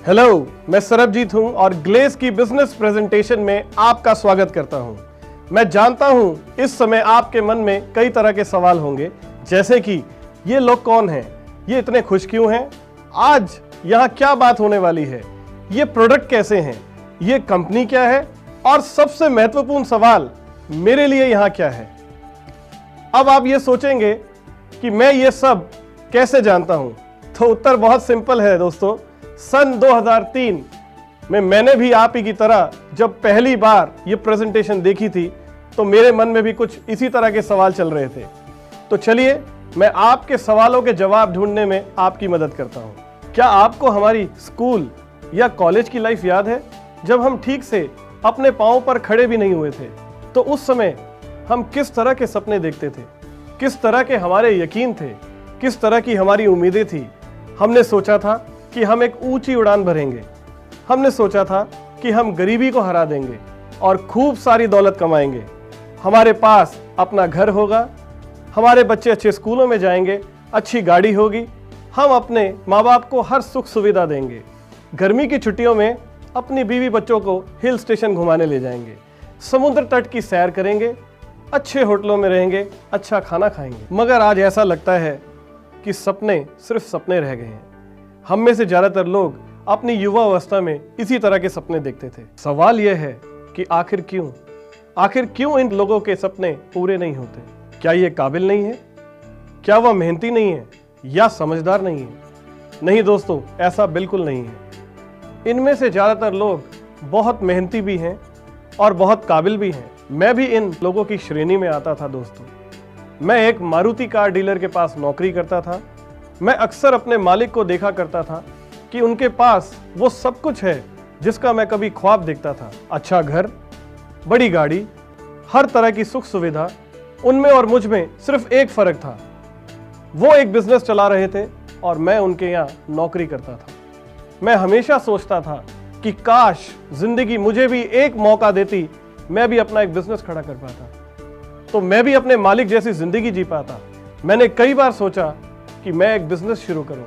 Hello, मैं सरबजीत हूं और ग्लेस की बिजनेस प्रेजेंटेशन में आपका स्वागत करता हूं। मैं जानता हूं इस समय आपके मन में कई तरह के सवाल होंगे, जैसे कि ये लोग कौन हैं, ये इतने खुश क्यों हैं, आज यहाँ क्या बात होने वाली है, ये प्रोडक्ट कैसे हैं, ये कंपनी क्या है और सबसे महत्वपूर्ण सवाल मेरे लिए यहाँ क्या है। अब आप ये सोचेंगे कि मैं ये सब कैसे जानता हूं, तो उत्तर बहुत सिंपल है दोस्तों। सन 2003 में मैंने भी आप ही की तरह जब पहली बार ये प्रेजेंटेशन देखी थी तो मेरे मन में भी कुछ इसी तरह के सवाल चल रहे थे। तो चलिए मैं आपके सवालों के जवाब ढूंढने में आपकी मदद करता हूं। क्या आपको हमारी स्कूल या कॉलेज की लाइफ याद है, जब हम ठीक से अपने पांव पर खड़े भी नहीं हुए थे? तो उस समय हम किस तरह के सपने देखते थे, किस तरह के हमारे यकीन थे, किस तरह की हमारी उम्मीदें थी। हमने सोचा था कि हम एक ऊंची उड़ान भरेंगे, हमने सोचा था कि हम गरीबी को हरा देंगे और खूब सारी दौलत कमाएंगे, हमारे पास अपना घर होगा, हमारे बच्चे अच्छे स्कूलों में जाएंगे, अच्छी गाड़ी होगी, हम अपने माँ बाप को हर सुख सुविधा देंगे, गर्मी की छुट्टियों में अपनी बीवी बच्चों को हिल स्टेशन घुमाने ले जाएंगे, समुद्र तट की सैर करेंगे, अच्छे होटलों में रहेंगे, अच्छा खाना खाएंगे। मगर आज ऐसा लगता है कि सपने सिर्फ सपने रह गए हैं। हम में से ज्यादातर लोग अपनी युवा अवस्था में इसी तरह के सपने देखते थे। सवाल यह है कि आखिर क्यों इन लोगों के सपने पूरे नहीं होते? क्या ये काबिल नहीं है, क्या वह मेहनती नहीं है या समझदार नहीं है? नहीं दोस्तों, ऐसा बिल्कुल नहीं है। इनमें से ज्यादातर लोग बहुत मेहनती भी हैं और बहुत काबिल भी हैं। मैं भी इन लोगों की श्रेणी में आता था दोस्तों। मैं एक मारुति कार डीलर के पास नौकरी करता था। मैं अक्सर अपने मालिक को देखा करता था कि उनके पास वो सब कुछ है जिसका मैं कभी ख्वाब देखता था। अच्छा घर, बड़ी गाड़ी, हर तरह की सुख सुविधा। उनमें और मुझ में सिर्फ एक फर्क था, वो एक बिजनेस चला रहे थे और मैं उनके यहाँ नौकरी करता था। मैं हमेशा सोचता था कि काश जिंदगी मुझे भी एक मौका देती, मैं भी अपना एक बिजनेस खड़ा कर पाता, तो मैं भी अपने मालिक जैसी जिंदगी जी पाता। मैंने कई बार सोचा कि मैं एक बिजनेस शुरू करूं,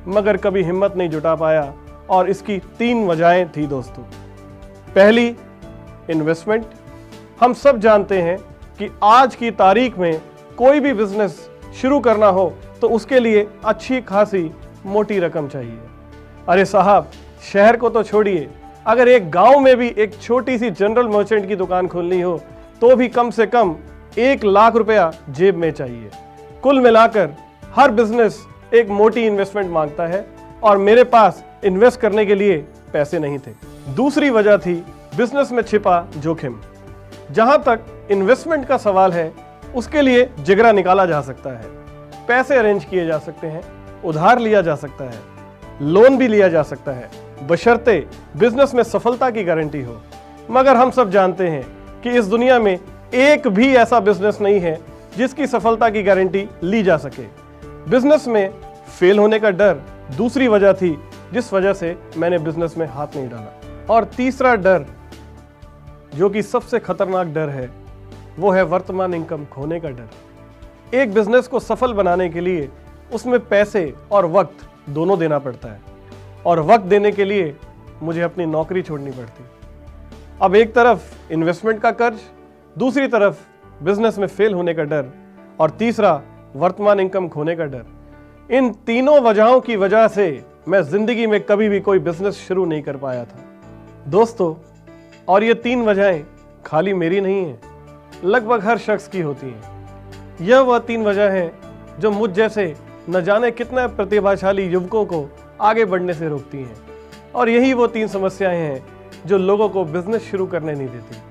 मगर कभी हिम्मत नहीं जुटा पाया और इसकी 3 वजहें थी दोस्तों। पहली, इन्वेस्टमेंट। हम सब जानते हैं कि आज की तारीख में कोई भी बिजनेस शुरू करना हो तो उसके लिए अच्छी खासी मोटी रकम चाहिए। अरे साहब, शहर को तो छोड़िए, अगर एक गांव में भी एक छोटी सी जनरल मर्चेंट की दुकान खोलनी हो तो भी कम से कम 1 लाख रुपया जेब में चाहिए। कुल मिलाकर हर बिजनेस एक मोटी इन्वेस्टमेंट मांगता है और मेरे पास इन्वेस्ट करने के लिए पैसे नहीं थे। दूसरी वजह थी बिजनेस में छिपा जोखिम। जहां तक इन्वेस्टमेंट का सवाल है, उसके लिए जिगरा निकाला जा सकता है, पैसे अरेंज किए जा सकते हैं, उधार लिया जा सकता है, लोन भी लिया जा सकता है, बशर्ते बिजनेस में सफलता की गारंटी हो। मगर हम सब जानते हैं कि इस दुनिया में एक भी ऐसा बिजनेस नहीं है जिसकी सफलता की गारंटी ली जा सके। बिजनेस में फेल होने का डर दूसरी वजह थी जिस वजह से मैंने बिजनेस में हाथ नहीं डाला। और तीसरा डर, जो कि सबसे खतरनाक डर है, वो है वर्तमान इनकम खोने का डर। एक बिजनेस को सफल बनाने के लिए उसमें पैसे और वक्त दोनों देना पड़ता है, और वक्त देने के लिए मुझे अपनी नौकरी छोड़नी पड़ती। अब एक तरफ इन्वेस्टमेंट का कर्ज, दूसरी तरफ बिजनेस में फेल होने का डर, और तीसरा वर्तमान इनकम खोने का डर। इन तीनों वजहों की वजह से मैं जिंदगी में कभी भी कोई बिजनेस शुरू नहीं कर पाया था दोस्तों। और ये 3 वजहें खाली मेरी नहीं हैं, लगभग हर शख्स की होती हैं। यह वह 3 वजह हैं जो मुझ जैसे न जाने कितने प्रतिभाशाली युवकों को आगे बढ़ने से रोकती हैं, और यही वो 3 समस्याएं हैं जो लोगों को बिजनेस शुरू करने नहीं देती।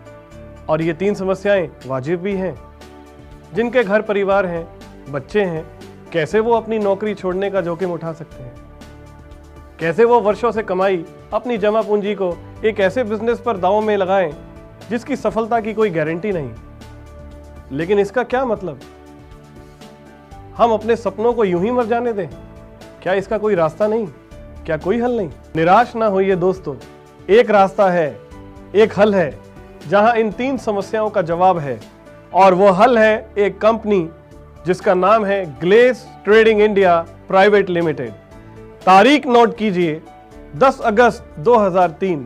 और ये 3 समस्याएं वाजिब भी हैं। जिनके घर परिवार हैं, बच्चे हैं, कैसे वो अपनी नौकरी छोड़ने का जोखिम उठा सकते हैं? कैसे वो वर्षों से कमाई अपनी जमा पूंजी को एक ऐसे बिजनेस पर दांव में लगाएं जिसकी सफलता की कोई गारंटी नहीं? लेकिन इसका क्या मतलब? हम अपने सपनों को यूं ही मर जाने दें? क्या इसका कोई रास्ता नहीं? क्या कोई हल नहीं? निराश ना होइए दोस्तों, एक रास्ता है, एक हल है जहां इन 3 समस्याओं का जवाब है, और वो हल है एक कंपनी जिसका नाम है glace trading India private limited. तारीख नोट कीजिए 10 अगस्त 2003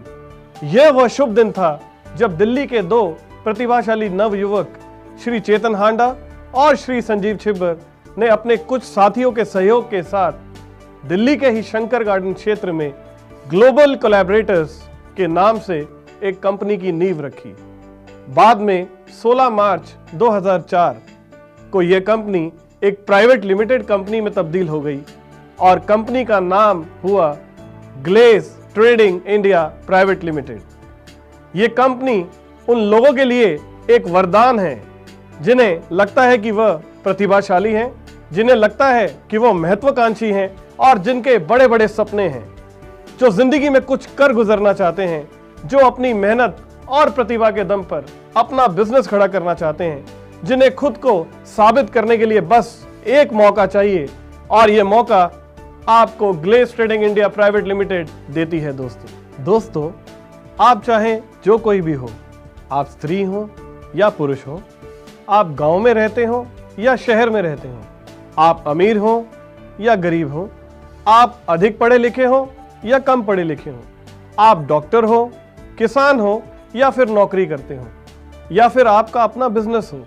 यह वह शुभ दिन था जब दिल्ली के दो प्रतिभाशाली नवयुवक श्री चेतन हांडा और श्री संजीव छिब्बर ने अपने कुछ साथियों के सहयोग के साथ दिल्ली के ही शंकर गार्डन क्षेत्र में ग्लोबल कोलैबोरेटर्स के नाम से एक कंपनी की नींव रखी। बाद में 16 मार्च 2004 को यह कंपनी एक प्राइवेट लिमिटेड कंपनी में तब्दील हो गई और कंपनी का नाम हुआ glace trading India private limited. यह कंपनी उन लोगों के लिए एक वरदान है जिन्हें लगता है कि वह प्रतिभाशाली हैं, जिन्हें लगता है कि वह महत्वाकांक्षी हैं और जिनके बड़े बड़े सपने हैं, जो जिंदगी में कुछ कर गुजरना चाहते हैं, जो अपनी मेहनत और प्रतिभा के दम पर अपना बिजनेस खड़ा करना चाहते हैं, जिन्हें खुद को साबित करने के लिए बस एक मौका चाहिए और यह मौका आपको glace trading India private limited देती है। दोस्तों, आप चाहें जो कोई भी हो, आप स्त्री हो या पुरुष हो, आप गांव में रहते हो या शहर में रहते हो, आप अमीर हो या गरीब हो, आप अधिक पढ़े लिखे हो या कम पढ़े लिखे हो, आप डॉक्टर हो, किसान हो या फिर नौकरी करते हो, या फिर आपका अपना बिजनेस हो,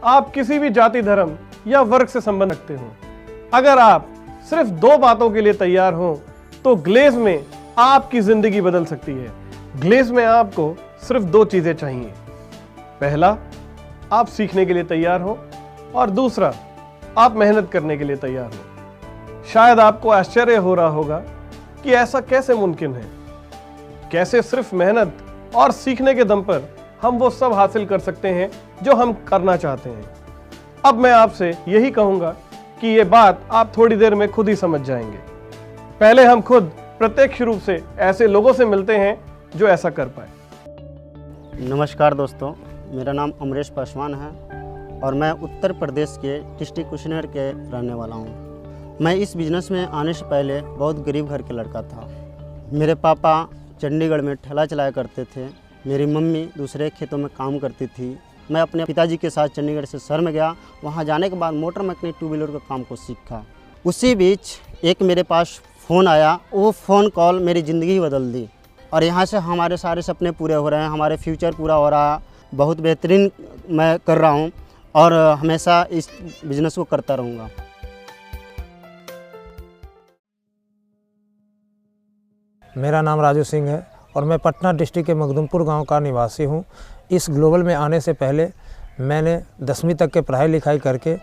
आप किसी भी जाति धर्म या वर्ग से संबंध रखते हो, अगर आप सिर्फ 2 बातों के लिए तैयार हो तो ग्लेस में आपकी जिंदगी बदल सकती है। ग्लेस में आपको सिर्फ 2 चीजें चाहिए। पहला, आप सीखने के लिए तैयार हो और दूसरा, आप मेहनत करने के लिए तैयार हो। शायद आपको आश्चर्य हो रहा होगा कि ऐसा कैसे मुमकिन है, कैसे सिर्फ मेहनत और सीखने के दम पर हम वो सब हासिल कर सकते हैं जो हम करना चाहते हैं। अब मैं आपसे यही कहूंगा कि ये बात आप थोड़ी देर में खुद ही समझ जाएंगे। पहले हम खुद प्रत्यक्ष रूप से ऐसे लोगों से मिलते हैं जो ऐसा कर पाए। नमस्कार दोस्तों, मेरा नाम अमरेश पासवान है और मैं उत्तर प्रदेश के डिस्ट्रिक्ट कुशीनगर के रहने वाला हूँ। मैं इस बिज़नेस में आने से पहले बहुत गरीब घर के लड़का था। मेरे पापा चंडीगढ़ में ठेला चलाया करते थे, मेरी मम्मी दूसरे खेतों में काम करती थी। मैं अपने पिताजी के साथ चंडीगढ़ से शहर में गया। वहाँ जाने के बाद मोटर मैकेनिक 2 व्हीलर का काम को सीखा। उसी बीच एक मेरे पास फ़ोन आया, वो फ़ोन कॉल मेरी ज़िंदगी ही बदल दी और यहाँ से हमारे सारे सपने पूरे हो रहे हैं, हमारे फ्यूचर पूरा हो रहा है। बहुत बेहतरीन मैं कर रहा हूँ और हमेशा इस बिज़नेस को करता रहूँगा। मेरा नाम राजू सिंह है और मैं पटना डिस्ट्रिक्ट के मखदुमपुर गांव का निवासी हूं। इस ग्लोबल में आने से पहले मैंने 10वीं तक के पढ़ाई लिखाई करके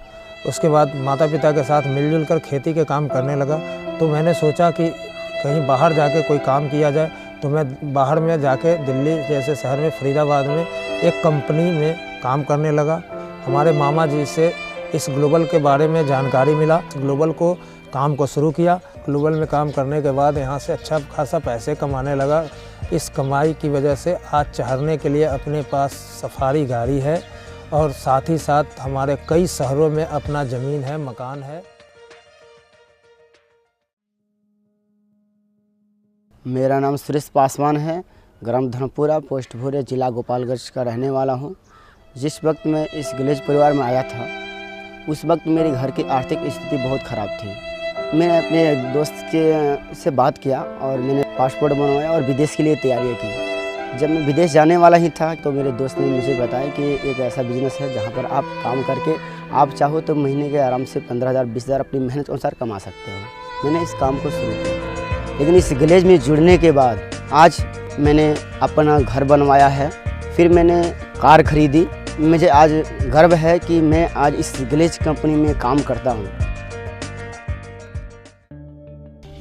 उसके बाद माता पिता के साथ मिलजुल कर खेती के काम करने लगा। तो मैंने सोचा कि कहीं बाहर जाके कोई काम किया जाए, तो मैं बाहर में जाके दिल्ली जैसे शहर में फरीदाबाद में एक कंपनी में काम करने लगा। हमारे मामा जी से इस ग्लोबल के बारे में जानकारी मिला, ग्लोबल को काम को शुरू किया। ग्लोबल में काम करने के बाद यहाँ से अच्छा खासा पैसे कमाने लगा। इस कमाई की वजह से आज चढ़ने के लिए अपने पास सफारी गाड़ी है और साथ ही साथ हमारे कई शहरों में अपना ज़मीन है, मकान है। मेरा नाम सुरेश पासवान है, ग्राम धर्मपुरा, पोस्ट भूरे, जिला गोपालगंज का रहने वाला हूँ। जिस वक्त मैं इस ग्लेज परिवार में आया था उस वक्त मेरे घर की आर्थिक स्थिति बहुत ख़राब थी। मैंने अपने दोस्त से बात किया और मैंने पासपोर्ट बनवाया और विदेश के लिए तैयारियां की। जब मैं विदेश जाने वाला ही था तो मेरे दोस्त ने मुझे बताया कि एक ऐसा बिजनेस है जहां पर आप काम करके आप चाहो तो महीने के आराम से 15,000 20,000 अपनी मेहनत अनुसार कमा सकते हो। मैंने इस काम को शुरू किया, लेकिन इस ग्लेज में जुड़ने के बाद आज मैंने अपना घर बनवाया है, फिर मैंने कार खरीदी। मुझे आज गर्व है कि मैं आज इस ग्लेज कंपनी में काम करता हूँ।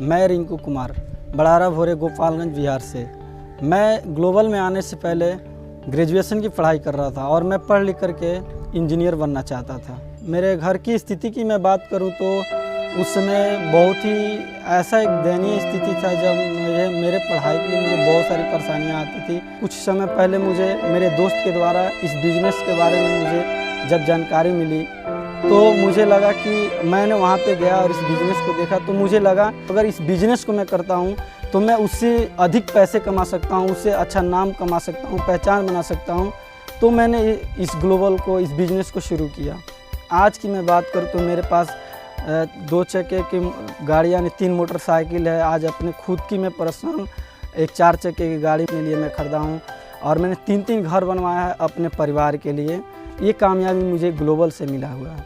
मैं रिंकू कुमार, बड़ारा भोरे, गोपालगंज, बिहार से। मैं ग्लोबल में आने से पहले ग्रेजुएशन की पढ़ाई कर रहा था और मैं पढ़ लिख करके इंजीनियर बनना चाहता था। मेरे घर की स्थिति की मैं बात करूं तो उस समय बहुत ही ऐसा एक दयनीय स्थिति था जब मेरे पढ़ाई के लिए मुझे बहुत सारी परेशानियां आती थी। कुछ समय पहले मुझे मेरे दोस्त के द्वारा इस बिज़नेस के बारे में मुझे जब जानकारी मिली तो मुझे लगा कि मैंने वहाँ पे गया और इस बिज़नेस को देखा तो मुझे लगा अगर इस बिज़नेस को मैं करता हूँ तो मैं उससे अधिक पैसे कमा सकता हूँ, उससे अच्छा नाम कमा सकता हूँ, पहचान बना सकता हूँ। तो मैंने इस ग्लोबल को, इस बिज़नेस को शुरू किया। आज की मैं बात करूँ तो मेरे पास 2 चक्के की गाड़ी यानी 3 मोटरसाइकिल है। आज अपने खुद की मैं पर्सनल एक 4 चक्के की गाड़ी के लिए मैं खरीदा हूँ और मैंने 3-3 घर बनवाया है अपने परिवार के लिए। ये कामयाबी मुझे ग्लोबल से मिला हुआ है।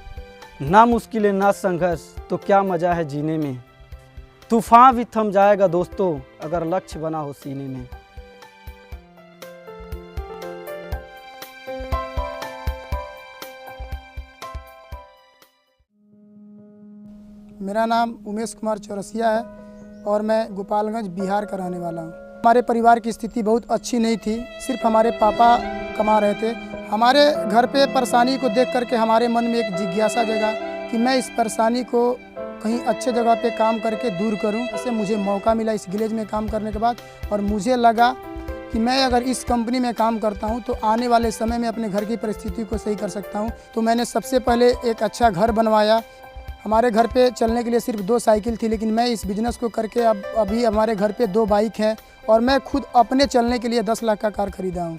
ना मुश्किलें ना संघर्ष तो क्या मज़ा है जीने में, तूफान भी थम जाएगा दोस्तों अगर लक्ष्य बना हो सीने में। मेरा नाम उमेश कुमार चौरसिया है और मैं गोपालगंज बिहार का रहने वाला हूँ। हमारे परिवार की स्थिति बहुत अच्छी नहीं थी, सिर्फ हमारे पापा कमा रहे थे। हमारे घर पे परेशानी को देख करके हमारे मन में एक जिज्ञासा जगा कि मैं इस परेशानी को कहीं अच्छे जगह पे काम करके दूर करूं। ऐसे मुझे मौका मिला इस ग्लेज में काम करने के बाद और मुझे लगा कि मैं अगर इस कंपनी में काम करता हूं तो आने वाले समय में अपने घर की परिस्थिति को सही कर सकता हूं। तो मैंने सबसे पहले एक अच्छा घर बनवाया। हमारे घर पे चलने के लिए सिर्फ 2 साइकिल थी, लेकिन मैं इस बिज़नेस को करके अभी हमारे घर पे 2 बाइक हैं और मैं खुद अपने चलने के लिए 10 लाख का कार खरीदा हूँ।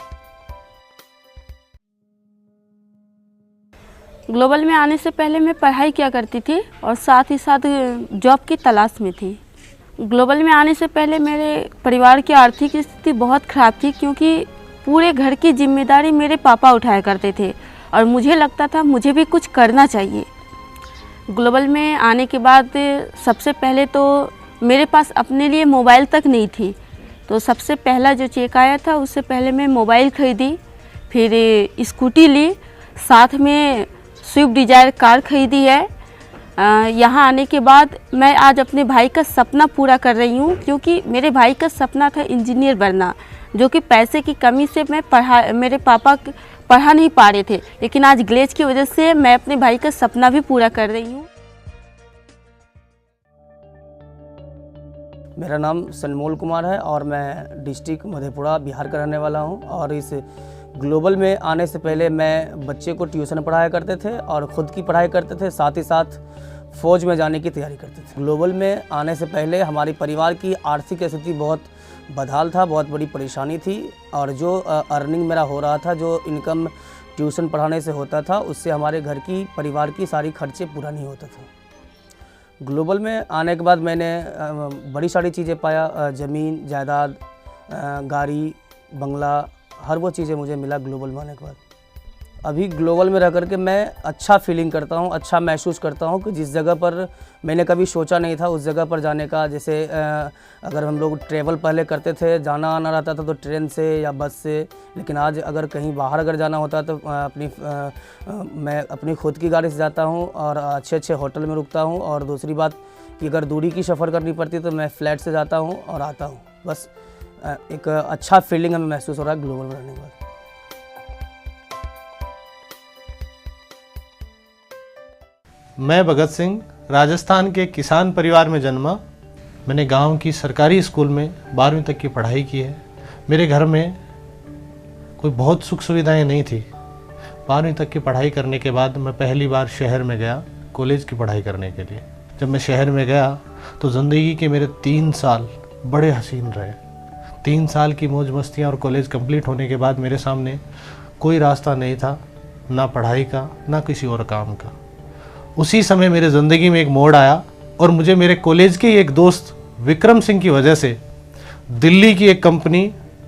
ग्लोबल में आने से पहले मैं पढ़ाई किया करती थी और साथ ही साथ जॉब की तलाश में थी। ग्लोबल में आने से पहले मेरे परिवार की आर्थिक स्थिति बहुत ख़राब थी, क्योंकि पूरे घर की जिम्मेदारी मेरे पापा उठाया करते थे और मुझे लगता था मुझे भी कुछ करना चाहिए। ग्लोबल में आने के बाद सबसे पहले तो मेरे पास अपने लिए मोबाइल तक नहीं थी, तो सबसे पहला जो चेक आया था उससे पहले मैं मोबाइल ख़रीदी, फिर स्कूटी ली, साथ में स्विफ्ट डिज़ायर कार खरीदी है। यहाँ आने के बाद मैं आज अपने भाई का सपना पूरा कर रही हूँ, क्योंकि मेरे भाई का सपना था इंजीनियर बनना, जो कि पैसे की कमी से मेरे पापा पढ़ा नहीं पा रहे थे, लेकिन आज ग्लेज की वजह से मैं अपने भाई का सपना भी पूरा कर रही हूँ। मेरा नाम सनमोल कुमार है और मैं डिस्ट्रिक्ट मधेपुरा बिहार का रहने वाला हूँ। और इस ग्लोबल में आने से पहले मैं बच्चे को ट्यूशन पढ़ाया करते थे और ख़ुद की पढ़ाई करते थे, साथ ही साथ फ़ौज में जाने की तैयारी करते थे। ग्लोबल में आने से पहले हमारे परिवार की आर्थिक स्थिति बहुत बदहाल था, बहुत बड़ी परेशानी थी और जो अर्निंग मेरा हो रहा था, जो इनकम ट्यूशन पढ़ाने से होता था, उससे हमारे घर की परिवार की सारी खर्चे पूरा नहीं होता था। ग्लोबल में आने के बाद मैंने बड़ी सारी चीज़ें पाया, ज़मीन जायदाद, गाड़ी, बंगला, हर वो चीज़ें मुझे मिला ग्लोबल में आने के बाद। अभी ग्लोबल में रह करके मैं अच्छा फीलिंग करता हूँ, अच्छा महसूस करता हूँ कि जिस जगह पर मैंने कभी सोचा नहीं था उस जगह पर जाने का। जैसे अगर हम लोग ट्रैवल पहले करते थे, जाना आना रहता था तो ट्रेन से या बस से, लेकिन आज अगर कहीं बाहर अगर जाना होता है तो मैं अपनी खुद की गाड़ी से जाता हूँ और अच्छे अच्छे होटल में रुकता हूँ। और दूसरी बात कि अगर दूरी की सफ़र करनी पड़ती तो मैं फ़्लाइट से जाता हूँ और आता हूँ। बस एक अच्छा फीलिंग हमें महसूस हो रहा है ग्लोबल में रहने के बाद। मैं भगत सिंह राजस्थान के किसान परिवार में जन्मा। मैंने गांव की सरकारी स्कूल में 12वीं तक की पढ़ाई की है। मेरे घर में कोई बहुत सुख सुविधाएं नहीं थी। 12वीं तक की पढ़ाई करने के बाद मैं पहली बार शहर में गया कॉलेज की पढ़ाई करने के लिए। जब मैं शहर में गया तो ज़िंदगी के मेरे 3 साल बड़े हसीन रहे। 3 साल की मौज मस्तियाँ और कॉलेज कंप्लीट होने के बाद मेरे सामने कोई रास्ता नहीं था, ना पढ़ाई का ना किसी और काम का। उसी समय मेरे ज़िंदगी में एक मोड़ आया और मुझे मेरे कॉलेज के एक दोस्त विक्रम सिंह की वजह से दिल्ली की एक कंपनी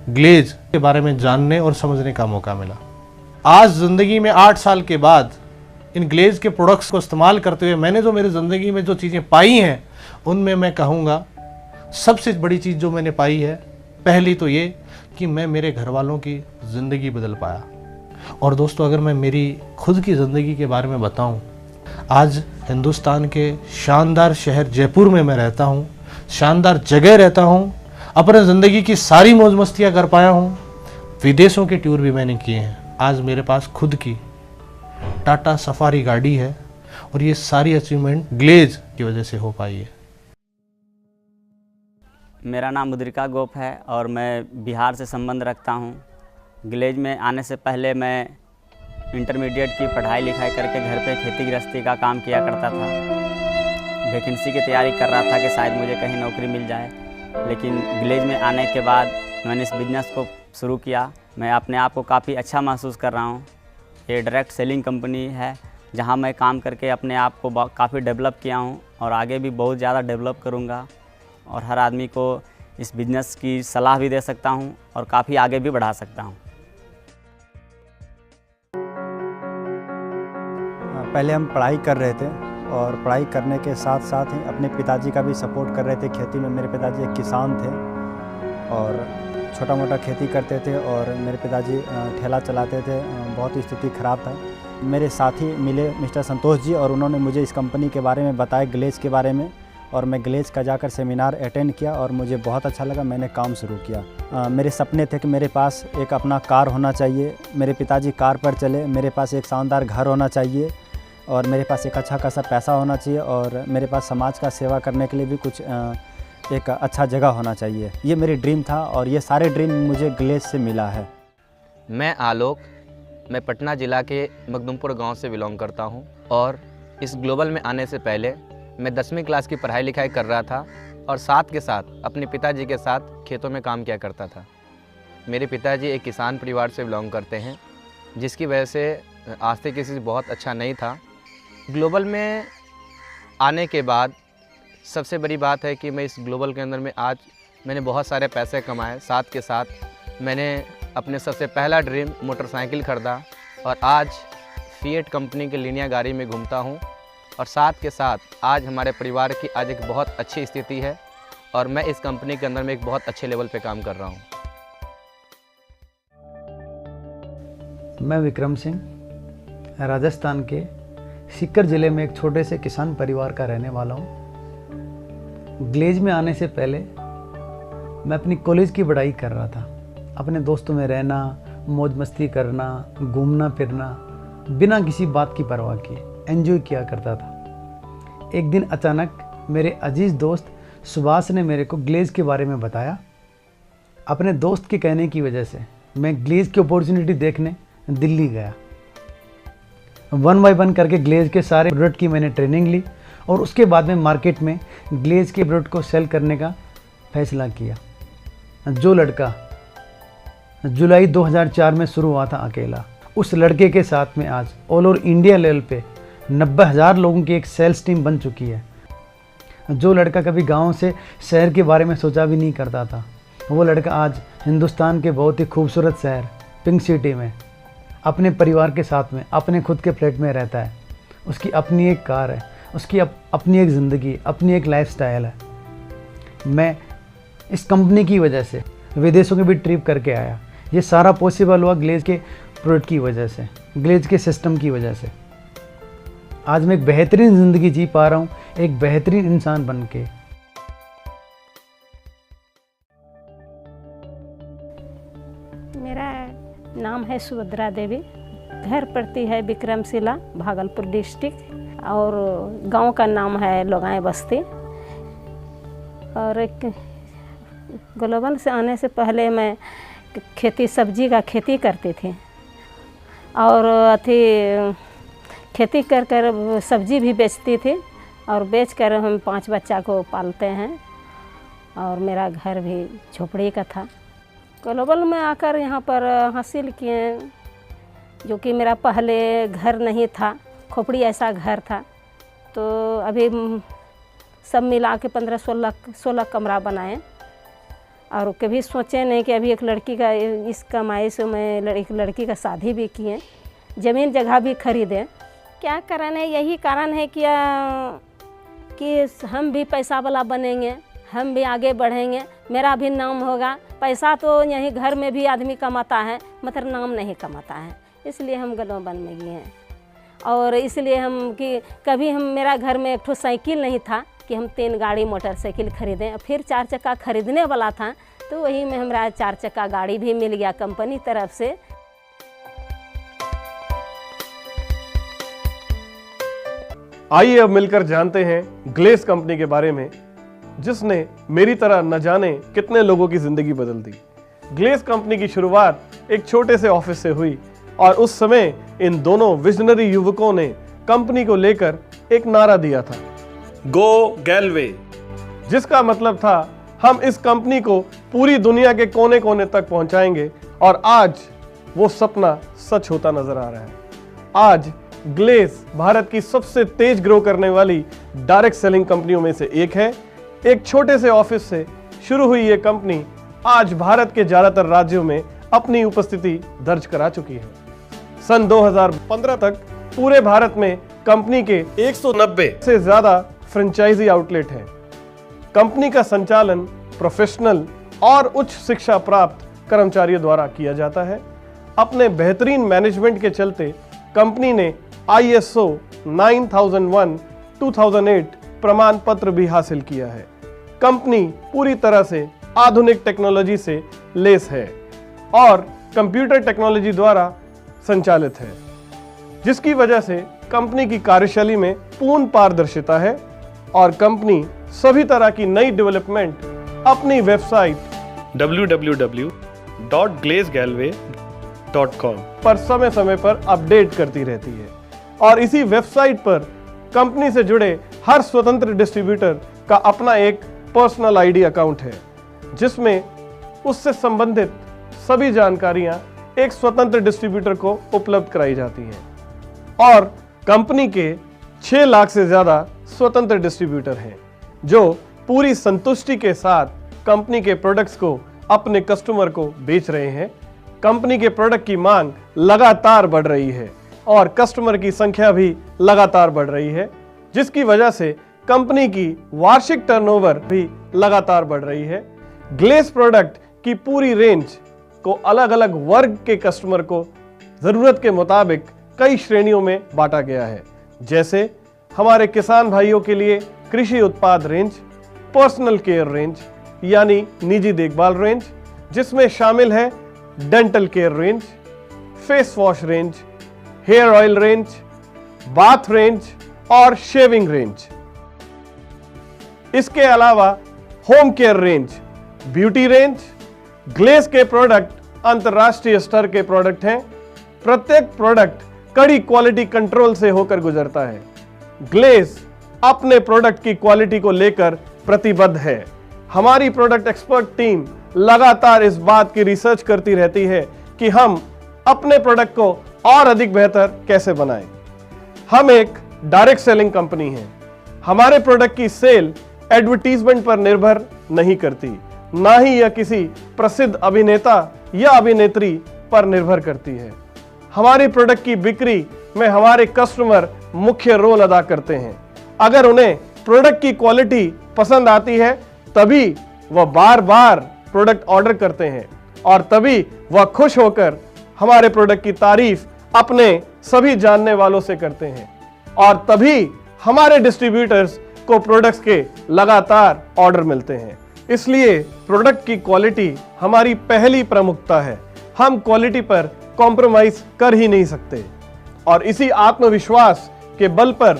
ग्लेज के बारे में जानने और समझने का मौका मिला। आज ज़िंदगी में 8 साल के बाद इन ग्लेज के प्रोडक्ट्स को इस्तेमाल करते हुए मैंने जो मेरी ज़िंदगी में जो चीज़ें पाई हैं, उनमें मैं कहूँगा सबसे बड़ी चीज़ जो मैंने पाई है, पहली तो ये कि मैं मेरे घर वालों की ज़िंदगी बदल पाया। और दोस्तों, अगर मैं मेरी खुद की ज़िंदगी के बारे में बताऊं, आज हिंदुस्तान के शानदार शहर जयपुर में मैं रहता हूं, शानदार जगह रहता हूं, अपने ज़िंदगी की सारी मौज मस्तियाँ कर पाया हूं, विदेशों के टूर भी मैंने किए हैं। आज मेरे पास खुद की टाटा सफारी गाड़ी है और ये सारी अचीवमेंट ग्लेज की वजह से हो पाई है। मेरा नाम मुद्रिका गोप है और मैं बिहार से संबंध रखता हूँ। ग्लेज में आने से पहले मैं इंटरमीडिएट की पढ़ाई लिखाई करके घर पे खेती गृहस्थी का काम किया करता था। वैकेंसी की तैयारी कर रहा था कि शायद मुझे कहीं नौकरी मिल जाए, लेकिन ग्लेज में आने के बाद मैंने इस बिज़नेस को शुरू किया। मैं अपने आप को काफ़ी अच्छा महसूस कर रहा हूँ। ये डायरेक्ट सेलिंग कंपनी है जहाँ मैं काम करके अपने आप को काफ़ी डेवलप किया हूँ और आगे भी बहुत ज़्यादा डेवलप करूँगा और हर आदमी को इस बिज़नेस की सलाह भी दे सकता हूँ और काफ़ी आगे भी बढ़ा सकता हूँ। पहले हम पढ़ाई कर रहे थे और पढ़ाई करने के साथ साथ ही अपने पिताजी का भी सपोर्ट कर रहे थे खेती में। मेरे पिताजी एक किसान थे और छोटा मोटा खेती करते थे और मेरे पिताजी ठेला चलाते थे। बहुत ही स्थिति ख़राब था। मेरे साथी मिले मिस्टर संतोष जी और उन्होंने मुझे इस कंपनी के बारे में बताया, ग्लेज के बारे में, और मैं ग्लेज का जाकर सेमिनार अटेंड किया और मुझे बहुत अच्छा लगा। मैंने काम शुरू किया। मेरे सपने थे कि मेरे पास एक अपना कार होना चाहिए, मेरे पिताजी कार पर चले, मेरे पास एक शानदार घर होना चाहिए और मेरे पास एक अच्छा खासा पैसा होना चाहिए और मेरे पास समाज का सेवा करने के लिए भी कुछ एक अच्छा जगह होना चाहिए। ये मेरी ड्रीम था और ये सारे ड्रीम मुझे ग्लेज से मिला है। मैं आलोक, मैं पटना ज़िला के मखदुमपुर गांव से बिलोंग करता हूं और इस ग्लोबल में आने से पहले मैं 10वीं क्लास की पढ़ाई लिखाई कर रहा था और साथ के साथ अपने पिताजी के साथ खेतों में काम किया करता था। मेरे पिताजी एक किसान परिवार से बिलोंग करते हैं, जिसकी वजह से आर्थिक स्थिति बहुत अच्छा नहीं था। ग्लोबल में आने के बाद सबसे बड़ी बात है कि मैं इस ग्लोबल के अंदर में आज मैंने बहुत सारे पैसे कमाए। साथ के साथ मैंने अपने सबसे पहला ड्रीम मोटरसाइकिल ख़रीदा और आज फिएट कंपनी की लिनिया गाड़ी में घूमता हूँ और साथ के साथ आज हमारे परिवार की आज एक बहुत अच्छी स्थिति है और मैं इस कंपनी के अंदर में एक बहुत अच्छे लेवल पे काम कर रहा हूँ। मैं विक्रम सिंह, राजस्थान के सीकर ज़िले में एक छोटे से किसान परिवार का रहने वाला हूँ। ग्लेज में आने से पहले मैं अपनी कॉलेज की पढ़ाई कर रहा था। अपने दोस्तों में रहना, मौज मस्ती करना, घूमना फिरना, बिना किसी बात की परवाह किए एंजॉय किया करता था। एक दिन अचानक मेरे अजीज़ दोस्त सुभाष ने मेरे को ग्लेज के बारे में बताया। अपने दोस्त के कहने की वजह से मैं ग्लेज की अपॉर्चुनिटी देखने दिल्ली गया। 1 बाय 1 करके ग्लेज के सारे प्रोडक्ट की मैंने ट्रेनिंग ली और उसके बाद में मार्केट में ग्लेज के प्रोडक्ट को सेल करने का फैसला किया। जो लड़का जुलाई 2004 में शुरू हुआ था अकेला, उस लड़के के साथ में आज ऑल ओवर इंडिया लेवल पे 90,000 लोगों की एक सेल्स टीम बन चुकी है। जो लड़का कभी गांव से शहर के बारे में सोचा भी नहीं करता था, वो लड़का आज हिंदुस्तान के बहुत ही खूबसूरत शहर पिंक सिटी में अपने परिवार के साथ में अपने खुद के फ्लैट में रहता है। उसकी अपनी एक कार है, उसकी अपनी एक ज़िंदगी, अपनी एक लाइफस्टाइल है। मैं इस कंपनी की वजह से विदेशों की भी ट्रिप करके आया। ये सारा पॉसिबल हुआ ग्लेज के प्रोडक्ट की वजह से, ग्लेज के सिस्टम की वजह से। आज मैं एक बेहतरीन ज़िंदगी जी पा रहा हूँ, एक बेहतरीन इंसान बन के। मेरा नाम है सुभद्रा देवी, घर पड़ती है विक्रमशिला, भागलपुर डिस्ट्रिक्ट, और गांव का नाम है लोगाई बस्ती। और एक ग्लोबल से आने से पहले मैं खेती सब्जी का खेती करती थी और खेती कर कर सब्जी भी बेचती थी और बेच कर हम 5 बच्चा को पालते हैं और मेरा घर भी झोपड़ी का था। ग्लोबल में आकर यहाँ पर हासिल किए, जो कि मेरा पहले घर नहीं था, खोपड़ी ऐसा घर था। तो अभी सब मिला के 15-16 कमरा बनाए और कभी सोचे नहीं कि अभी एक लड़की का इस कमाई से मैं एक लड़की का शादी भी किए, ज़मीन जगह भी खरीदे। क्या कारण है? यही कारण है कि हम भी पैसा वाला बनेंगे, हम भी आगे बढ़ेंगे, मेरा भी नाम होगा। पैसा तो यहीं घर में भी आदमी कमाता है, मगर नाम नहीं कमाता है। इसलिए हम ग्लोबल में गए हैं। और इसलिए हम कि कभी मेरा घर में एक ठो साइकिल नहीं था कि हम 3 गाड़ी मोटरसाइकिल खरीदें। फिर 4 चक्का खरीदने वाला था, तो वही में हमारा 4 चक्का गाड़ी भी मिल गया कंपनी तरफ से। आइए अब मिलकर जानते हैं ग्लेज कंपनी के बारे में, जिसने मेरी तरह न जाने कितने लोगों की जिंदगी बदल दी। ग्लेज कंपनी की शुरुआत एक छोटे से ऑफिस से हुई और उस समय इन दोनों विजनरी युवकों ने कंपनी को लेकर एक नारा दिया था, गो गैलवे, जिसका मतलब था हम इस कंपनी को पूरी दुनिया के कोने कोने तक पहुंचाएंगे। और आज वो सपना सच होता नजर आ रहा है। आज ग्लेस भारत की सबसे तेज ग्रो करने वाली डायरेक्ट सेलिंग कंपनियों में से एक है। एक छोटे से ऑफिस से शुरू हुई ये कंपनी आज भारत के ज्यादातर राज्यों में अपनी उपस्थिति दर्ज करा चुकी है। सन 2015 तक पूरे भारत में कंपनी के 190 से ज्यादा फ्रेंचाइजी आउटलेट हैं। कंपनी का संचालन प्रोफेशनल और उच्च शिक्षा प्राप्त कर्मचारियों द्वारा किया जाता है। अपने बेहतरीन मैनेजमेंट के चलते कंपनी ने ISO 9001-2008 प्रमाण पत्र भी हासिल किया है। कंपनी पूरी तरह से आधुनिक टेक्नोलॉजी से लेस है और कंप्यूटर टेक्नोलॉजी द्वारा संचालित है, जिसकी वजह से कंपनी की कार्यशैली में पूर्ण पारदर्शिता है और कंपनी सभी तरह की नई डेवलपमेंट अपनी वेबसाइट www.glazegalway.com पर समय समय पर अपडेट करती रहती है और इसी वेबसाइट पर कंपनी से जुड़े हर स्वतंत्र डिस्ट्रीब्यूटर का अपना एक पर्सनल ID अकाउंट है, जिसमें उससे संबंधित सभी जानकारियां एक स्वतंत्र डिस्ट्रीब्यूटर को उपलब्ध कराई जाती हैं और कंपनी के 6 लाख से ज्यादा स्वतंत्र डिस्ट्रीब्यूटर हैं जो पूरी संतुष्टि के साथ कंपनी के प्रोडक्ट्स को अपने कस्टमर को बेच रहे हैं। कंपनी के प्रोडक्ट की मांग लगातार बढ़ रही है और कस्टमर की संख्या भी लगातार बढ़ रही है, जिसकी वजह से कंपनी की वार्षिक टर्नओवर भी लगातार बढ़ रही है। ग्लेस प्रोडक्ट की पूरी रेंज को अलग अलग वर्ग के कस्टमर को जरूरत के मुताबिक कई श्रेणियों में बांटा गया है, जैसे हमारे किसान भाइयों के लिए कृषि उत्पाद रेंज, पर्सनल केयर रेंज यानी निजी देखभाल रेंज, जिसमें शामिल है dental care range, face wash range, hair oil range, bath range और शेविंग रेंज। इसके अलावा home care range, beauty range. ग्लेस के प्रोडक्ट अंतर्राष्ट्रीय स्तर के प्रोडक्ट हैं। प्रत्येक प्रोडक्ट कड़ी क्वालिटी कंट्रोल से होकर गुजरता है। ग्लेस अपने प्रोडक्ट की क्वालिटी को लेकर प्रतिबद्ध है। हमारी प्रोडक्ट एक्सपर्ट टीम लगातार इस बात की रिसर्च करती रहती है कि हम अपने प्रोडक्ट को और अधिक बेहतर कैसे बनाएं। हम एक डायरेक्ट सेलिंग कंपनी है। हमारे प्रोडक्ट की सेल एडवर्टीजमेंट पर निर्भर नहीं करती, ना ही यह किसी प्रसिद्ध अभिनेता या अभिनेत्री पर निर्भर करती है। हमारी प्रोडक्ट की बिक्री में हमारे कस्टमर मुख्य रोल अदा करते हैं। अगर उन्हें प्रोडक्ट की क्वालिटी पसंद आती है तभी वह बार बार प्रोडक्ट ऑर्डर करते हैं और तभी वह खुश होकर हमारे प्रोडक्ट की तारीफ अपने सभी जानने वालों से करते हैं और तभी हमारे डिस्ट्रीब्यूटर्स को प्रोडक्ट्स के लगातार ऑर्डर मिलते हैं। इसलिए प्रोडक्ट की क्वालिटी हमारी पहली प्रमुखता है। हम क्वालिटी पर कॉम्प्रोमाइज कर ही नहीं सकते और इसी आत्मविश्वास के बल पर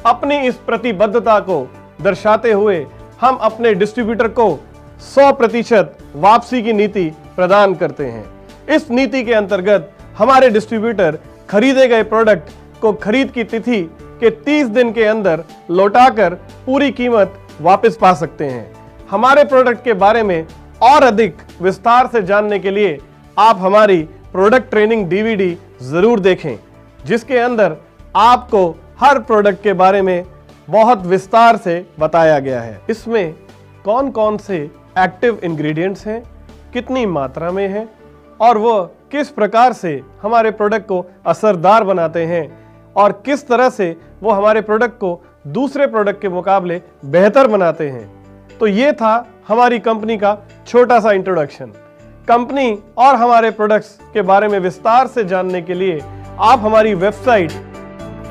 अपनी इस प्रतिबद्धता को दर्शाते हुए हम अपने डिस्ट्रीब्यूटर को 100% वापसी की नीति प्रदान करते हैं। इस नीति के अंतर्गत हमारे डिस्ट्रीब्यूटर खरीदे गए प्रोडक्ट को खरीद की तिथि के 30 दिन के अंदर लौटाकर पूरी कीमत वापस पा सकते हैं। हमारे प्रोडक्ट के बारे में और अधिक विस्तार से जानने के लिए आप हमारी प्रोडक्ट ट्रेनिंग DVD जरूर देखें, जिसके अंदर आपको हर प्रोडक्ट के बारे में बहुत विस्तार से बताया गया है। इसमें कौन कौन से एक्टिव इंग्रेडिएंट्स हैं, कितनी मात्रा में हैं और वो किस प्रकार से हमारे प्रोडक्ट को असरदार बनाते हैं और किस तरह से वो हमारे प्रोडक्ट को दूसरे प्रोडक्ट के मुकाबले बेहतर बनाते हैं। तो ये था हमारी कंपनी का छोटा सा इंट्रोडक्शन। कंपनी और हमारे प्रोडक्ट्स के बारे में विस्तार से जानने के लिए आप हमारी वेबसाइट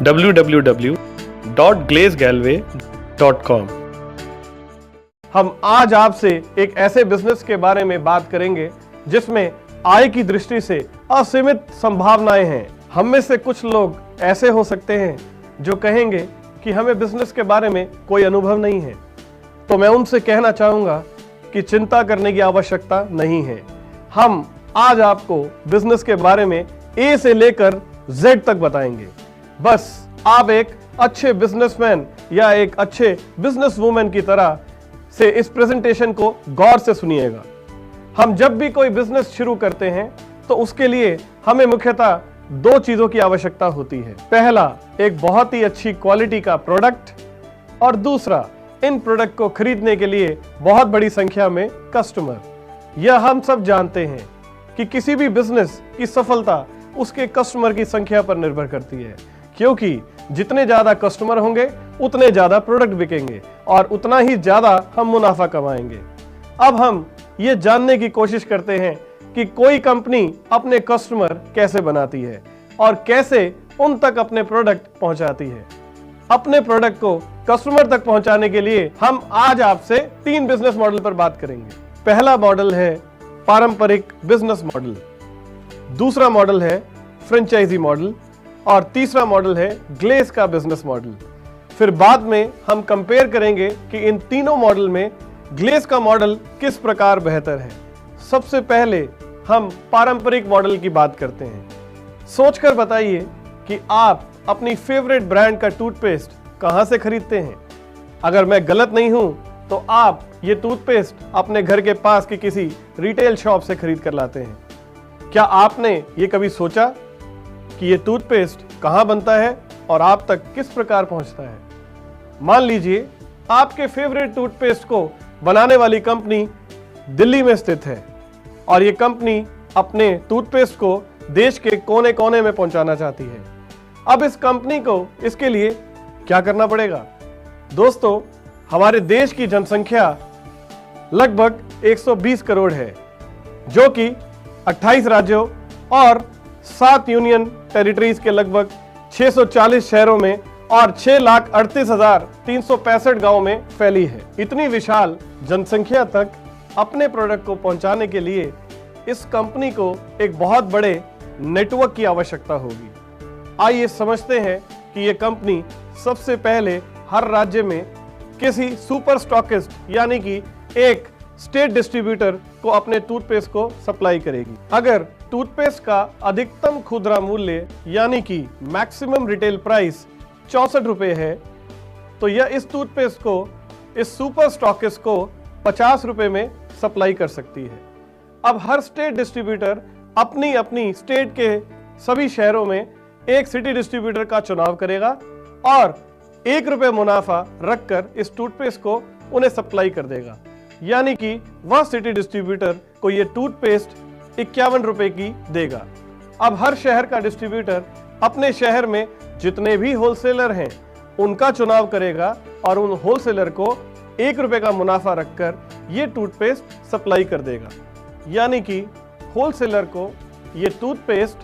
www.glazegalway.com। हम आज आपसे एक ऐसे बिजनेस के बारे में बात करेंगे जिसमें आय की दृष्टि से असीमित संभावनाएं हैं। हम में से कुछ लोग ऐसे हो सकते हैं जो कहेंगे कि हमें बिजनेस के बारे में कोई अनुभव नहीं है, तो मैं उनसे कहना चाहूंगा कि चिंता करने की आवश्यकता नहीं है। हम आज आपको बिजनेस के बारे में A से लेकर Z तक बताएंगे। बस आप एक अच्छे बिजनेसमैन या एक अच्छे बिजनेस वुमेन की तरह से इस प्रेजेंटेशन को गौर से सुनिएगा। हम जब भी कोई बिजनेस शुरू करते हैं तो उसके लिए हमें मुख्यतः दो चीजों की आवश्यकता होती है। पहला, एक बहुत ही अच्छी क्वालिटी का प्रोडक्ट, और दूसरा, इन प्रोडक्ट को खरीदने के लिए बहुत बड़ी संख्या में कस्टमर। यह हम सब जानते हैं कि किसी भी बिजनेस की सफलता उसके कस्टमर की संख्या पर निर्भर करती है, क्योंकि जितने ज्यादा कस्टमर होंगे उतने ज्यादा प्रोडक्ट बिकेंगे और उतना ही ज्यादा हम मुनाफा कमाएंगे। अब हम ये जानने की कोशिश करते हैं कि कोई कंपनी अपने कस्टमर कैसे बनाती है और कैसे उन तक अपने प्रोडक्ट पहुंचाती है। अपने प्रोडक्ट को कस्टमर तक पहुंचाने के लिए हम आज आपसे 3 बिजनेस मॉडल पर बात करेंगे। पहला मॉडल है पारंपरिक बिजनेस मॉडल, दूसरा मॉडल है फ्रेंचाइजी मॉडल और तीसरा मॉडल है ग्लेस का बिजनेस मॉडल। फिर बाद में हम कंपेयर करेंगे कि इन तीनों मॉडल में ग्लेस का मॉडल किस प्रकार बेहतर है। सबसे पहले हम पारंपरिक मॉडल की बात करते हैं। सोचकर बताइए कि आप अपनी फेवरेट ब्रांड का टूथपेस्ट कहां से खरीदते हैं। अगर मैं गलत नहीं हूं तो आप ये टूथपेस्ट अपने घर के पास की किसी रिटेल शॉप से खरीद कर लाते हैं। क्या आपने ये कभी सोचा कि ये टूथपेस्ट कहां बनता है और आप तक किस प्रकार पहुंचता है? मान लीजिए आपके फेवरेट टूथपेस्ट को बनाने वाली कंपनी दिल्ली में स्थित है और ये कंपनी अपने टूथपेस्ट को देश के कोने कोने में पहुंचाना चाहती है। अब इस कंपनी को इसके लिए क्या करना पड़ेगा? दोस्तों, हमारे देश की जनसंख्या लगभग 120 करोड़ है, जो कि 28 राज्यों और 7 यूनियन टेरिटरीज के लगभग 640 शहरों में और 6,38,365 गांवों में फैली है। इतनी विशाल जनसंख्या तक अपने प्रोडक्ट को पहुंचाने के लिए इस कंपनी को एक बहुत बड़े नेटवर्क की आवश्यकता होगी। आइए समझते हैं कि यह कंपनी सबसे पहले हर राज्य में किसी सुपर स्टॉकिस्ट यानी कि एक स्टेट डिस्ट्रीब्यूटर को अपने टूथपेस्ट को सप्लाई करेगी। अगर टूथपेस्ट का अधिकतम खुदरा मूल्य यानी कि मैक्सिमम रिटेल प्राइस 64 रुपए है, तो यह इस टूथपेस्ट को इस सुपर स्टॉकिस्ट को 50 रुपए में सप्लाई कर सकती है। अब हर स्टेट डिस्ट्रीब्यूटर अपनी अपनी स्टेट के सभी शहरों में एक सिटी डिस्ट्रीब्यूटर का चुनाव करेगा और 1 रुपए मुनाफा रखकर इस टूथपेस्ट को उन्हें सप्लाई कर देगा। यानी कि वह सिटी डिस्ट्रीब्यूटर को यह टूथपेस्ट 51 रुपए की देगा। अब हर शहर का डिस्ट्रीब्यूटर अपने शहर में जितने भी होलसेलर हैं उनका चुनाव करेगा और उन होलसेलर को 1 रुपए का मुनाफा रखकर ये टूथपेस्ट सप्लाई कर देगा। यानी कि होलसेलर को ये टूथपेस्ट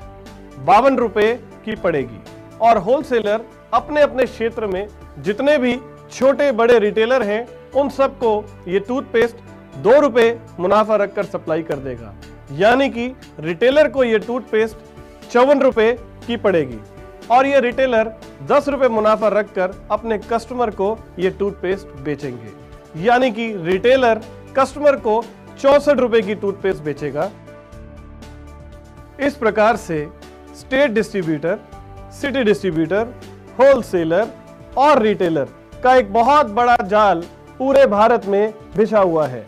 52 रुपए की पड़ेगी और होलसेलर अपने अपने क्षेत्र में जितने भी छोटे बड़े रिटेलर हैं उन सबको ये टूथपेस्ट 2 रुपए मुनाफा रखकर सप्लाई कर देगा। यानी कि रिटेलर को ये टूथपेस्ट 54 रुपए की पड़ेगी और ये रिटेलर 10 रुपए मुनाफा रखकर अपने कस्टमर को ये टूथपेस्ट बेचेंगे। यानी कि रिटेलर कस्टमर को 64 रुपए की टूथपेस्ट बेचेगा। इस प्रकार से state distributor, city distributor, wholesaler और रिटेलर का एक बहुत बड़ा जाल पूरे भारत में बिछा हुआ है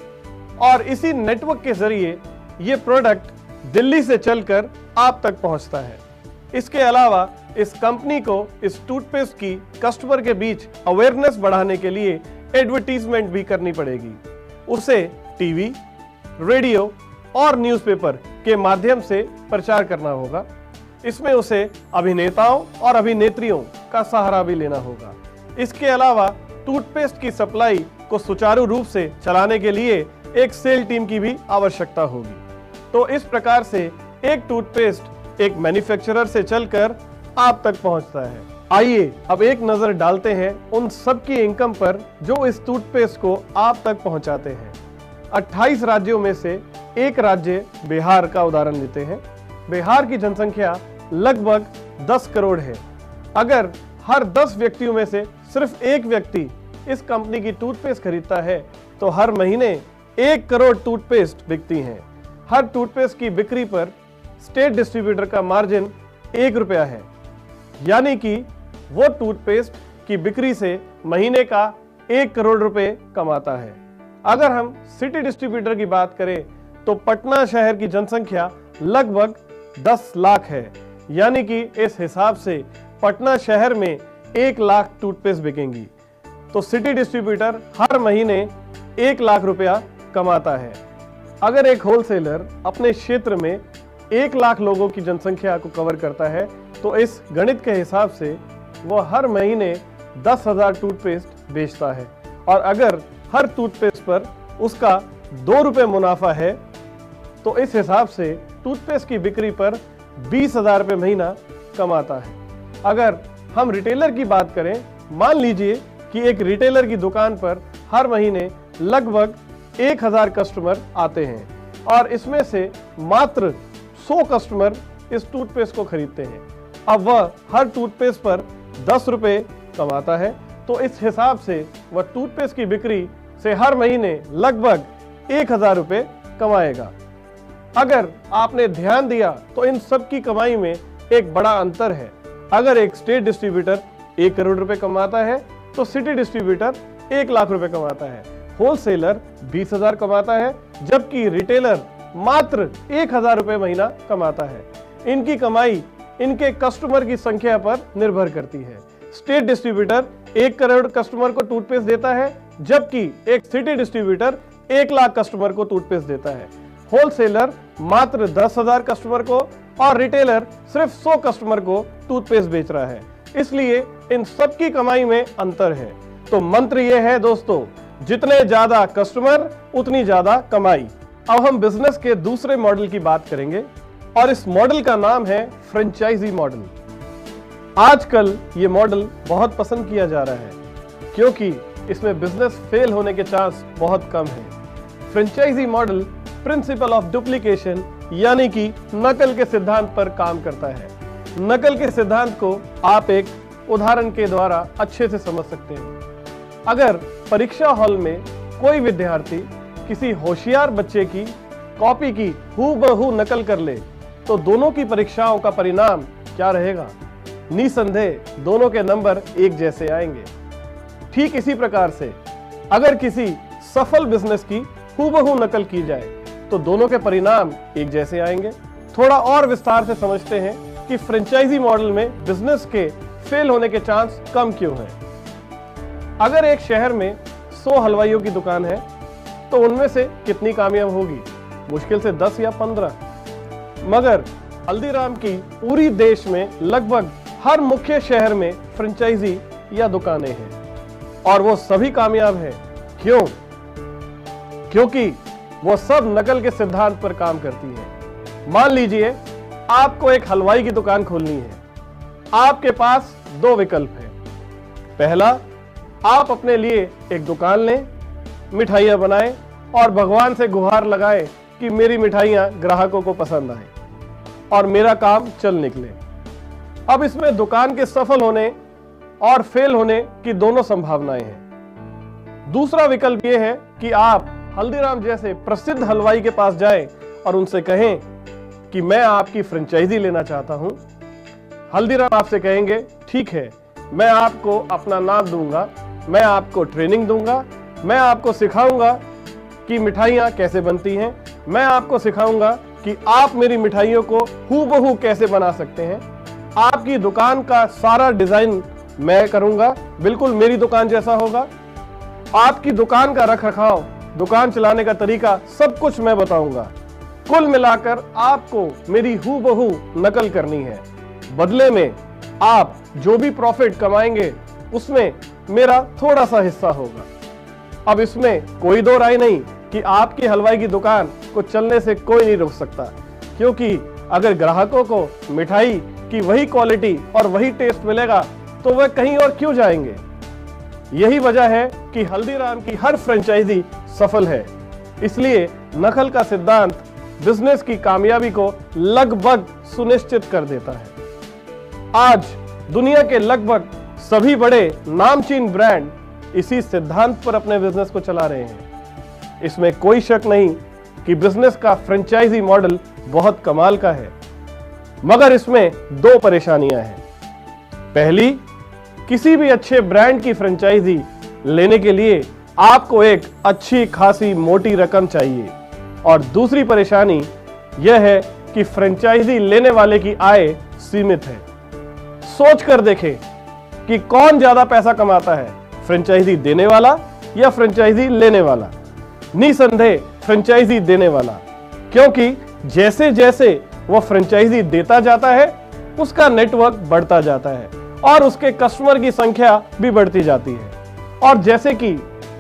और इसी नेटवर्क के जरिए ये प्रोडक्ट दिल्ली से चलकर आप तक पहुंचता है। इसके अलावा इस कंपनी को इस टूथपेस्ट की कस्टमर के बीच अवेयरनेस बढ़ाने के लिए एडवर्टीजमेंट भी करनी पड़ेगी। उसे टीवी, रेडियो और न्यूज़पेपर के माध्यम से प्रचार करना होगा। इसमें उसे अभिनेताओं और अभिनेत्रियों का सहारा भी लेना होगा। इसके अलावा टूथपेस्ट की सप्लाई को सुचारू रूप से चलाने के लिए एक सेल टीम की भी आवश्यकता होगी। तो इस प्रकार से एक टूथपेस्ट एक मैन्युफैक्चरर से चलकर आप तक पहुंचता है। आइए अब एक नजर डालते हैं उन सब की इनकम पर जो इस टूथपेस्ट को आप तक पहुंचाते हैं। 28 राज्यों में से एक राज्य बिहार का उदाहरण लेते हैं। बिहार की जनसंख्या लगभग 10 करोड़ है। अगर हर 10 व्यक्तियों में से सिर्फ एक व्यक्ति इस कंपनी की टूथपेस्ट खरीदता है तो हर महीने 1 करोड़ टूथपेस्ट बिकती हैं। हर टूथपेस्ट की बिक्री पर स्टेट डिस्ट्रीब्यूटर का मार्जिन 1 रुपया है। यानी कि वो टूथपेस्ट की बिक्री से महीने का 1 करोड़ रुपए कमाता है। अगर हम सिटी डिस्ट्रीब्यूटर की बात करें तो पटना शहर की जनसंख्या लगभग 10 लाख है। यानी कि इस हिसाब से पटना शहर में 1 लाख टूथपेस्ट बिकेंगी। तो सिटी डिस्ट्रीब्यूटर हर महीने 1 लाख रुपया कमाता है। अगर एक होलसेलर अपने क्षेत्र में 1 लाख लोगों की जनसंख्या को कवर करता है तो इस गणित के हिसाब से वो हर महीने 10,000 टूथपेस्ट बेचता है। और अगर हर टूथपेस्ट पर उसका 2 रुपये मुनाफा है तो इस हिसाब से टूथपेस्ट की बिक्री पर 20,000 रुपये महीना कमाता है। अगर हम रिटेलर की बात करें, मान लीजिए कि एक रिटेलर की दुकान पर हर महीने लगभग 1,000 कस्टमर आते हैं और इसमें से मात्र 100 कस्टमर इस टूथपेस्ट को खरीदते हैं। अब वह हर टूथपेस्ट पर 10 रुपये कमाता है तो इस हिसाब से वह टूथपेस्ट की बिक्री से हर महीने लगभग 1,000 रुपये कमाएगा। अगर आपने ध्यान दिया तो इन सब की कमाई में एक बड़ा अंतर है। अगर एक स्टेट डिस्ट्रीब्यूटर 1 करोड़ रुपए कमाता है तो सिटी डिस्ट्रीब्यूटर 1 लाख रुपए कमाता है, होलसेलर 20,000 कमाता है, जबकि रिटेलर मात्र 1,000 रुपए महीना कमाता है। इनकी कमाई इनके कस्टमर की संख्या पर निर्भर करती है। स्टेट डिस्ट्रीब्यूटर 1 करोड़ कस्टमर को टूथपेस्ट देता है, जबकि एक सिटी डिस्ट्रीब्यूटर 1 लाख कस्टमर को टूथपेस्ट देता है। होलसेलर मात्र 10,000 कस्टमर को और रिटेलर सिर्फ 100 कस्टमर को टूथपेस्ट बेच रहा है। इसलिए इन सब की कमाई में अंतर है। तो मंत्र यह है दोस्तों, जितने ज्यादा कस्टमर उतनी ज्यादा कमाई। अब हम बिजनेस के दूसरे मॉडल की बात करेंगे और इस मॉडल का नाम है फ्रेंचाइजी मॉडल। आजकल ये मॉडल बहुत पसंद किया जा रहा है क्योंकि इसमें बिजनेस फेल होने के चांस बहुत कम है। Franchisee model principle of duplication यानी कि नकल के सिद्धांत पर काम करता है। नकल के सिद्धांत को आप एक उदाहरण के द्वारा अच्छे से समझ सकते हैं। अगर परीक्षा हॉल में कोई विद्यार्थी किसी होशियार बच्चे की कॉपी की हूबहू नकल कर ले तो दोनों की परीक्षाओं का परिणाम क्या रहेगा? निसंदेह दोनों के नंबर एक जैसे आएंगे। ठीक इसी प्रकार से अगर किसी सफल बिजनेस की हूबहू नकल की जाए तो दोनों के परिणाम एक जैसे आएंगे। थोड़ा और विस्तार से समझते हैं कि फ्रेंचाइजी मॉडल में बिजनेस के फेल होने के चांस कम क्यों हैं। अगर एक शहर में 100 हलवाइयों की दुकान है तो उनमें से कितनी कामयाब होगी? मुश्किल से 10 या 15। मगर हल्दीराम की पूरी देश में लगभग हर मुख्य शहर में फ्रेंचाइजी या दुकानें हैं और वो सभी कामयाब हैं। क्यों? क्योंकि वो सब नकल के सिद्धांत पर काम करती है। मान लीजिए आपको एक हलवाई की दुकान खोलनी है। आपके पास 2 विकल्प हैं। पहला, आप अपने लिए एक दुकान लें, मिठाइयां बनाएं और भगवान से गुहार लगाएं कि मेरी मिठाइयां ग्राहकों को पसंद आए और मेरा काम चल निकले। अब इसमें दुकान के सफल होने और फेल होने की दोनों संभावनाएं हैं। दूसरा विकल्प यह है कि आप हल्दीराम जैसे प्रसिद्ध हलवाई के पास जाएं और उनसे कहें कि मैं आपकी फ्रेंचाइजी लेना चाहता हूं। हल्दीराम आपसे कहेंगे ठीक है, मैं आपको अपना नाम दूंगा, मैं आपको ट्रेनिंग दूंगा, मैं आपको सिखाऊंगा कि मिठाइयां कैसे बनती हैं, मैं आपको सिखाऊंगा कि आप मेरी मिठाइयों को हूबहू कैसे बना सकते हैं। आपकी दुकान का सारा डिजाइन मैं करूंगा, बिल्कुल मेरी दुकान जैसा होगा। आपकी दुकान का रखरखाव, दुकान चलाने का तरीका, सब कुछ मैं बताऊंगा। कुल मिलाकर आपको मेरी हूबहू नकल करनी है। बदले में आप जो भी प्रॉफिट कमाएंगे उसमें मेरा थोड़ा सा हिस्सा होगा। अब इसमें कोई दो राय नहीं कि आपकी हलवाई की दुकान को चलने से कोई नहीं रोक सकता, क्योंकि अगर ग्राहकों को मिठाई की वही क्वालिटी और वही टेस्ट मिलेगा तो वह कहीं और क्यों जाएंगे। यही वजह है कि हल्दीराम की हर फ्रेंचाइजी सफल है। इसलिए नकल का सिद्धांत बिजनेस की कामयाबी को लगभग सुनिश्चित कर देता है। आज दुनिया के लगभग सभी बड़े नामचीन ब्रांड इसी सिद्धांत पर अपने बिजनेस को चला रहे हैं। इसमें कोई शक नहीं कि बिजनेस का फ्रेंचाइजी मॉडल बहुत कमाल का है, मगर इसमें 2 परेशानियां हैं। पहली, किसी भी अच्छे ब्रांड की फ्रेंचाइजी लेने के लिए आपको एक अच्छी खासी मोटी रकम चाहिए, और दूसरी परेशानी यह है कि फ्रेंचाइजी लेने वाले की आय सीमित है। सोच कर देखें कि कौन ज्यादा पैसा कमाता है, फ्रेंचाइजी देने वाला या फ्रेंचाइजी लेने वाला। निसंदेह फ्रेंचाइजी देने वाला, क्योंकि जैसे जैसे वह फ्रेंचाइजी देता जाता है उसका नेटवर्क बढ़ता जाता है और उसके कस्टमर की संख्या भी बढ़ती जाती है। और जैसे कि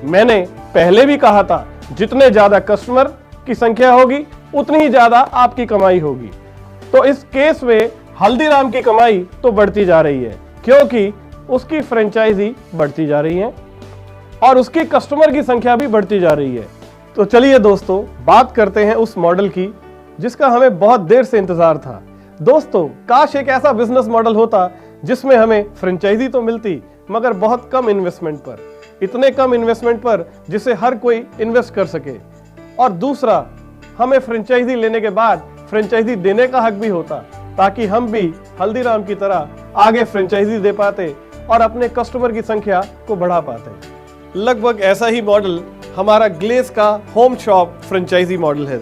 मैंने पहले भी कहा था, जितने ज्यादा कस्टमर की संख्या होगी उतनी ही ज्यादा आपकी कमाई होगी। तो इस केस में हल्दीराम की कमाई तो बढ़ती जा रही है, क्योंकि उसकी फ्रेंचाइजी बढ़ती जा रही है और उसके कस्टमर की संख्या भी बढ़ती जा रही है। तो चलिए दोस्तों, बात करते हैं उस मॉडल की जिसका हमें बहुत देर से इंतजार था। दोस्तों, काश एक ऐसा बिजनेस मॉडल होता जिसमें हमें फ्रेंचाइजी तो मिलती मगर बहुत कम इन्वेस्टमेंट पर, इतने कम इन्वेस्टमेंट पर जिसे हर कोई इन्वेस्ट कर सके। और दूसरा, हमें फ्रेंचाइजी लेने के बाद फ्रेंचाइजी देने का हक भी होता, ताकि हम भी हल्दीराम की तरह आगे फ्रेंचाइजी दे पाते और अपने कस्टमर की संख्या को बढ़ा पाते। लगभग ऐसा ही मॉडल हमारा ग्लेज का होम शॉप फ्रेंचाइजी मॉडल है।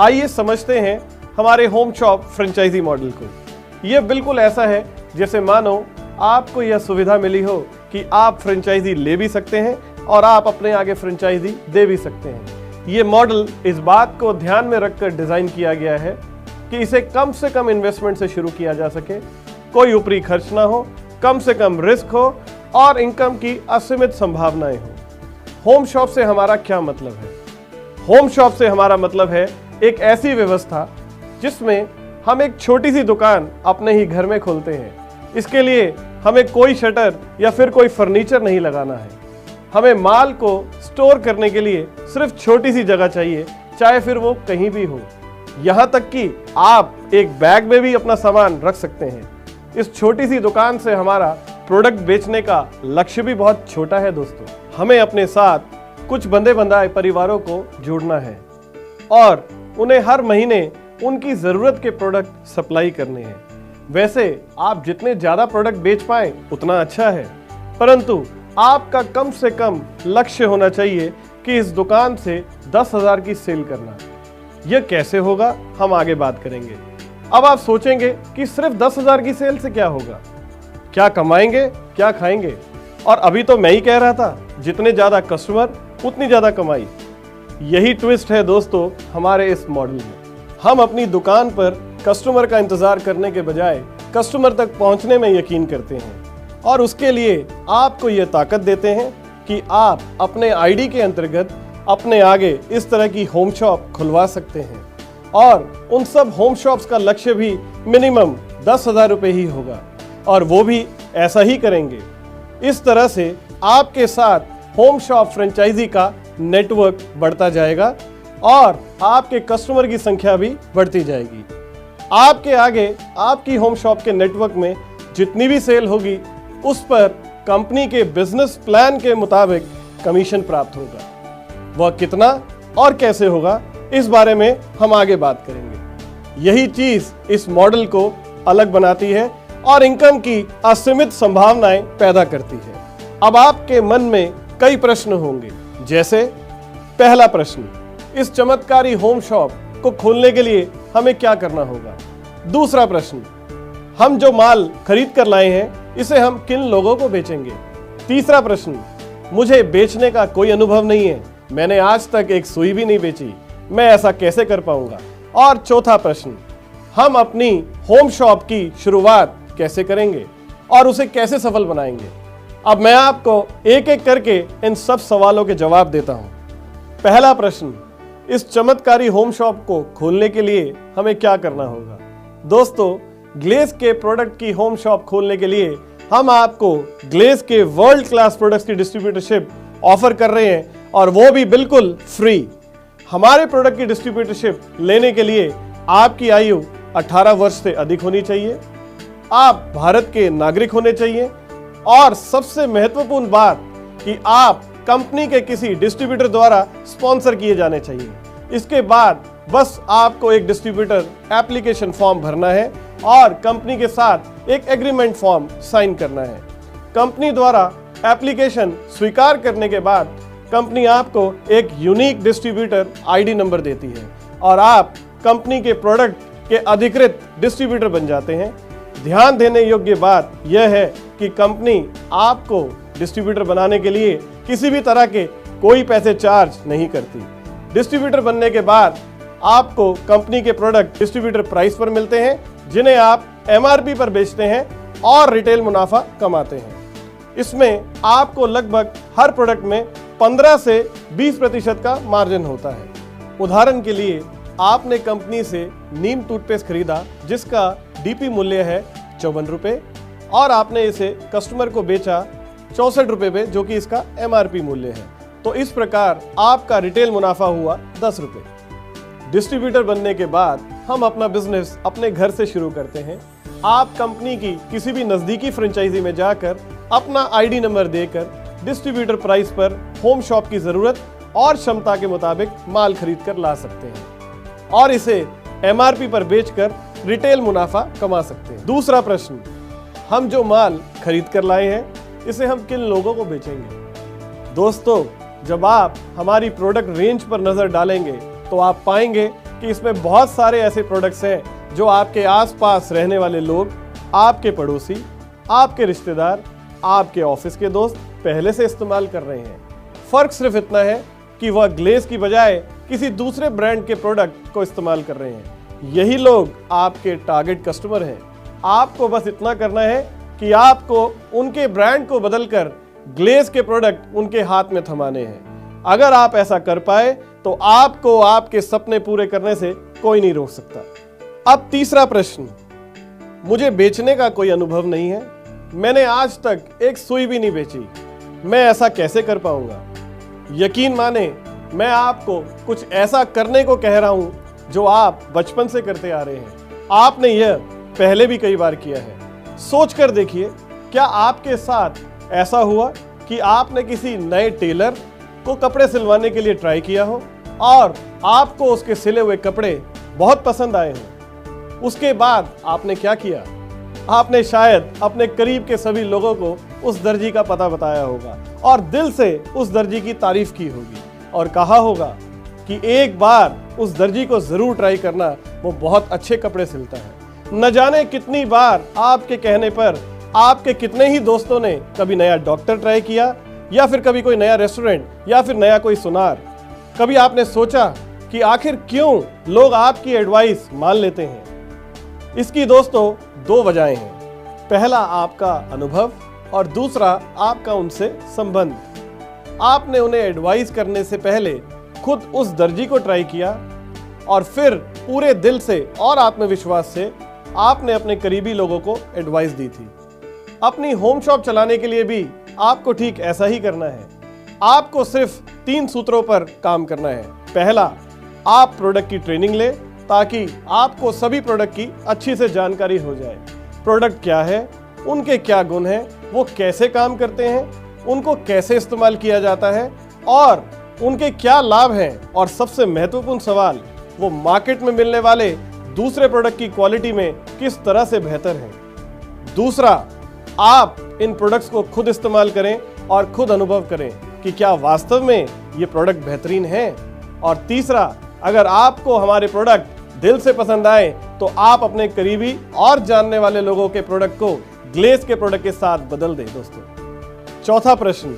आइए समझते हैं हमारे होम शॉप फ्रेंचाइजी मॉडल को। यह बिल्कुल ऐसा है जैसे मानो आपको यह सुविधा मिली हो कि आप फ्रेंचाइजी ले भी सकते हैं और आप अपने आगे फ्रेंचाइजी दे भी सकते हैं। ये मॉडल इस बात को ध्यान में रखकर डिजाइन किया गया है कि इसे कम से कम इन्वेस्टमेंट से शुरू किया जा सके, कोई ऊपरी खर्च ना हो, कम से कम रिस्क हो और इनकम की असीमित संभावनाएं हो। होम शॉप से हमारा क्या मतलब है? होम शॉप से हमारा मतलब है एक ऐसी व्यवस्था जिसमें हम एक छोटी सी दुकान अपने ही घर में खोलते हैं। इसके लिए हमें कोई शटर या फिर कोई फर्नीचर नहीं लगाना है। हमें माल को स्टोर करने के लिए सिर्फ छोटी सी जगह चाहिए, चाहे फिर वो कहीं भी हो। यहाँ तक कि आप एक बैग में भी अपना सामान रख सकते हैं। इस छोटी सी दुकान से हमारा प्रोडक्ट बेचने का लक्ष्य भी बहुत छोटा है दोस्तों। हमें अपने साथ कुछ बंधे बंधाए परिवारों को जोड़ना है और उन्हें हर महीने उनकी जरूरत के प्रोडक्ट सप्लाई करने हैं। वैसे आप जितने ज्यादा प्रोडक्ट बेच पाए उतना अच्छा है, परंतु आपका कम से कम लक्ष्य होना चाहिए कि इस दुकान से 10,000 की सेल करना। यह कैसे होगा, हम आगे बात करेंगे। अब आप सोचेंगे कि सिर्फ 10,000 की सेल से क्या होगा, क्या कमाएंगे, क्या खाएंगे? और अभी तो मैं ही कह रहा था, जितने ज्यादा कस्टमर उतनी ज्यादा कमाई। यही ट्विस्ट है दोस्तों हमारे इस मॉडल में। हम अपनी दुकान पर कस्टमर का इंतजार करने के बजाय कस्टमर तक पहुंचने में यकीन करते हैं और उसके लिए आपको यह ताकत देते हैं कि आप अपने आईडी के अंतर्गत अपने आगे इस तरह की होम शॉप खुलवा सकते हैं। और उन सब होम शॉप्स का लक्ष्य भी मिनिमम 10,000 रुपये ही होगा और वो भी ऐसा ही करेंगे। इस तरह से आपके साथ होम शॉप फ्रेंचाइजी का नेटवर्क बढ़ता जाएगा और आपके कस्टमर की संख्या भी बढ़ती जाएगी। आपके आगे आपकी होम शॉप के नेटवर्क में जितनी भी सेल होगी उस पर कंपनी के बिजनेस प्लान के मुताबिक कमीशन प्राप्त होगा। वह कितना और कैसे होगा, इस बारे में हम आगे बात करेंगे। यही चीज इस मॉडल को अलग बनाती है और इनकम की असीमित संभावनाएं पैदा करती है। अब आपके मन में कई प्रश्न होंगे, जैसे पहला प्रश्न, इस चमत्कारी होम शॉप को खोलने के लिए हमें क्या करना होगा? दूसरा प्रश्न, हम जो माल खरीद कर लाए हैं इसे हम किन लोगों को बेचेंगे? तीसरा प्रश्न, मुझे बेचने का कोई अनुभव नहीं है, मैंने आज तक एक सुई भी नहीं बेची, मैं ऐसा कैसे कर पाऊंगा? और चौथा प्रश्न, हम अपनी होम शॉप की शुरुआत कैसे करेंगे और उसे कैसे सफल बनाएंगे? अब मैं आपको एक एक करके इन सब सवालों के जवाब देता हूं। पहला प्रश्न, इस चमत्कारी होम शॉप को खोलने के लिए हमें क्या करना होगा? दोस्तों, ग्लेज के प्रोडक्ट की होम शॉप खोलने के लिए हम आपको ग्लेज के वर्ल्ड क्लास प्रोडक्ट्स की डिस्ट्रीब्यूटरशिप ऑफर कर रहे हैं और वो भी बिल्कुल फ्री। हमारे प्रोडक्ट की डिस्ट्रीब्यूटरशिप लेने के लिए आपकी आयु 18 वर्ष से अधिक होनी चाहिए, आप भारत के नागरिक होने चाहिए और सबसे महत्वपूर्ण बात कि आप कंपनी के किसी डिस्ट्रीब्यूटर द्वारा स्पॉन्सर किए जाने चाहिए। इसके बाद बस आपको एक डिस्ट्रीब्यूटर एप्लीकेशन फॉर्म भरना है और कंपनी के साथ एक एग्रीमेंट फॉर्म साइन करना है। कंपनी द्वारा एप्लीकेशन स्वीकार करने के बाद कंपनी आपको एक यूनिक डिस्ट्रीब्यूटर आईडी नंबर देती है और आप कंपनी के प्रोडक्ट के अधिकृत डिस्ट्रीब्यूटर बन जाते हैं। ध्यान देने योग्य बात यह है कि कंपनी आपको डिस्ट्रीब्यूटर बनाने के लिए किसी भी तरह के कोई पैसे चार्ज नहीं करती। डिस्ट्रीब्यूटर बनने के बाद आपको कंपनी के प्रोडक्ट डिस्ट्रीब्यूटर प्राइस पर मिलते हैं, जिन्हें आप MRP पर बेचते हैं और रिटेल मुनाफा कमाते हैं। इसमें आपको लगभग हर प्रोडक्ट में 15 से 20% का मार्जिन होता है। उदाहरण के लिए आपने कंपनी से नीम टूथपेस्ट खरीदा जिसका DP मूल्य है 54 रुपये और आपने इसे कस्टमर को बेचा 64 रुपये पे, जो कि इसका MRP मूल्य है। तो इस प्रकार आपका रिटेल मुनाफा हुआ 10 रुपये। डिस्ट्रीब्यूटर बनने के बाद हम अपना बिजनेस अपने घर से शुरू करते हैं। आप कंपनी की किसी भी नज़दीकी फ्रेंचाइजी में जाकर अपना ID नंबर देकर डिस्ट्रीब्यूटर प्राइस पर होम शॉप की ज़रूरत और क्षमता के मुताबिक माल खरीद कर ला सकते हैं और इसे MRP पर बेचकर रिटेल मुनाफा कमा सकते हैं। दूसरा प्रश्न, हम जो माल खरीद कर लाए हैं इसे हम किन लोगों को बेचेंगे? दोस्तों, जब आप हमारी प्रोडक्ट रेंज पर नज़र डालेंगे तो आप पाएंगे कि इसमें बहुत सारे ऐसे प्रोडक्ट्स हैं जो आपके आसपास रहने वाले लोग, आपके पड़ोसी, आपके रिश्तेदार, आपके ऑफिस के दोस्त पहले से इस्तेमाल कर रहे हैं। फ़र्क सिर्फ इतना है कि वह ग्लेज की बजाय किसी दूसरे ब्रांड के प्रोडक्ट को इस्तेमाल कर रहे हैं। यही लोग आपके टारगेट कस्टमर हैं। आपको बस इतना करना है कि आपको उनके ब्रांड को बदलकर ग्लेज के प्रोडक्ट उनके हाथ में थमाने हैं। अगर आप ऐसा कर पाए तो आपको आपके सपने पूरे करने से कोई नहीं रोक सकता। अब तीसरा प्रश्न, मुझे बेचने का कोई अनुभव नहीं है, मैंने आज तक एक सुई भी नहीं बेची, मैं ऐसा कैसे कर पाऊंगा? यकीन माने, मैं आपको कुछ ऐसा करने को कह रहा हूं जो आप बचपन से करते आ रहे हैं। आपने यह पहले भी कई बार किया है। सोच कर देखिए, क्या आपके साथ ऐसा हुआ कि आपने किसी नए टेलर को कपड़े सिलवाने के लिए ट्राई किया हो और आपको उसके सिले हुए कपड़े बहुत पसंद आए हों? उसके बाद आपने क्या किया? आपने शायद अपने करीब के सभी लोगों को उस दर्जी का पता बताया होगा और दिल से उस दर्जी की तारीफ की होगी और कहा होगा कि एक बार उस दर्जी को जरूर ट्राई करना, वो बहुत अच्छे कपड़े सिलता है। न जाने कितनी बार आपके कहने पर आपके कितने ही दोस्तों ने कभी नया डॉक्टर ट्राई किया या फिर कभी कोई नया रेस्टोरेंट या फिर नया कोई सुनार। कभी आपने सोचा कि आखिर क्यों लोग आपकी एडवाइस मान लेते हैं? इसकी दोस्तों दो वजहें हैं। पहला आपका अनुभव और दूसरा आपका उनसे संबंध। आपने उन्हें एडवाइस करने से पहले खुद उस दर्जी को ट्राई किया और फिर पूरे दिल से और आत्मविश्वास से आपने अपने करीबी लोगों को एडवाइस दी थी। अपनी होम शॉप चलाने के लिए भी आपको ठीक ऐसा ही करना है। आपको सिर्फ 3 सूत्रों पर काम करना है। पहला, आप प्रोडक्ट की ट्रेनिंग लें ताकि आपको सभी प्रोडक्ट की अच्छी से जानकारी हो जाए। प्रोडक्ट क्या है, उनके क्या गुण हैं, वो कैसे काम करते हैं, उनको कैसे इस्तेमाल किया जाता है और उनके क्या लाभ हैं, और सबसे महत्वपूर्ण सवाल, वो मार्केट में मिलने वाले दूसरे प्रोडक्ट की क्वालिटी में किस तरह से बेहतर है। दूसरा, आप इन प्रोडक्ट्स को खुद इस्तेमाल करें और खुद अनुभव करें कि क्या वास्तव में ये प्रोडक्ट बेहतरीन है। और तीसरा, अगर आपको हमारे प्रोडक्ट दिल से पसंद आए तो आप अपने करीबी और जानने वाले लोगों के प्रोडक्ट को ग्लेज के प्रोडक्ट के साथ बदल दें। दोस्तों, चौथा प्रश्न,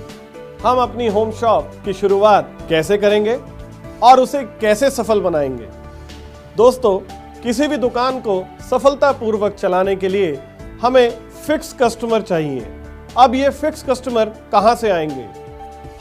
हम अपनी होम शॉप की शुरुआत कैसे करेंगे और उसे कैसे सफल बनाएंगे। दोस्तों, किसी भी दुकान को सफलतापूर्वक चलाने के लिए हमें फिक्स कस्टमर चाहिए। अब ये फिक्स कस्टमर कहाँ से आएंगे?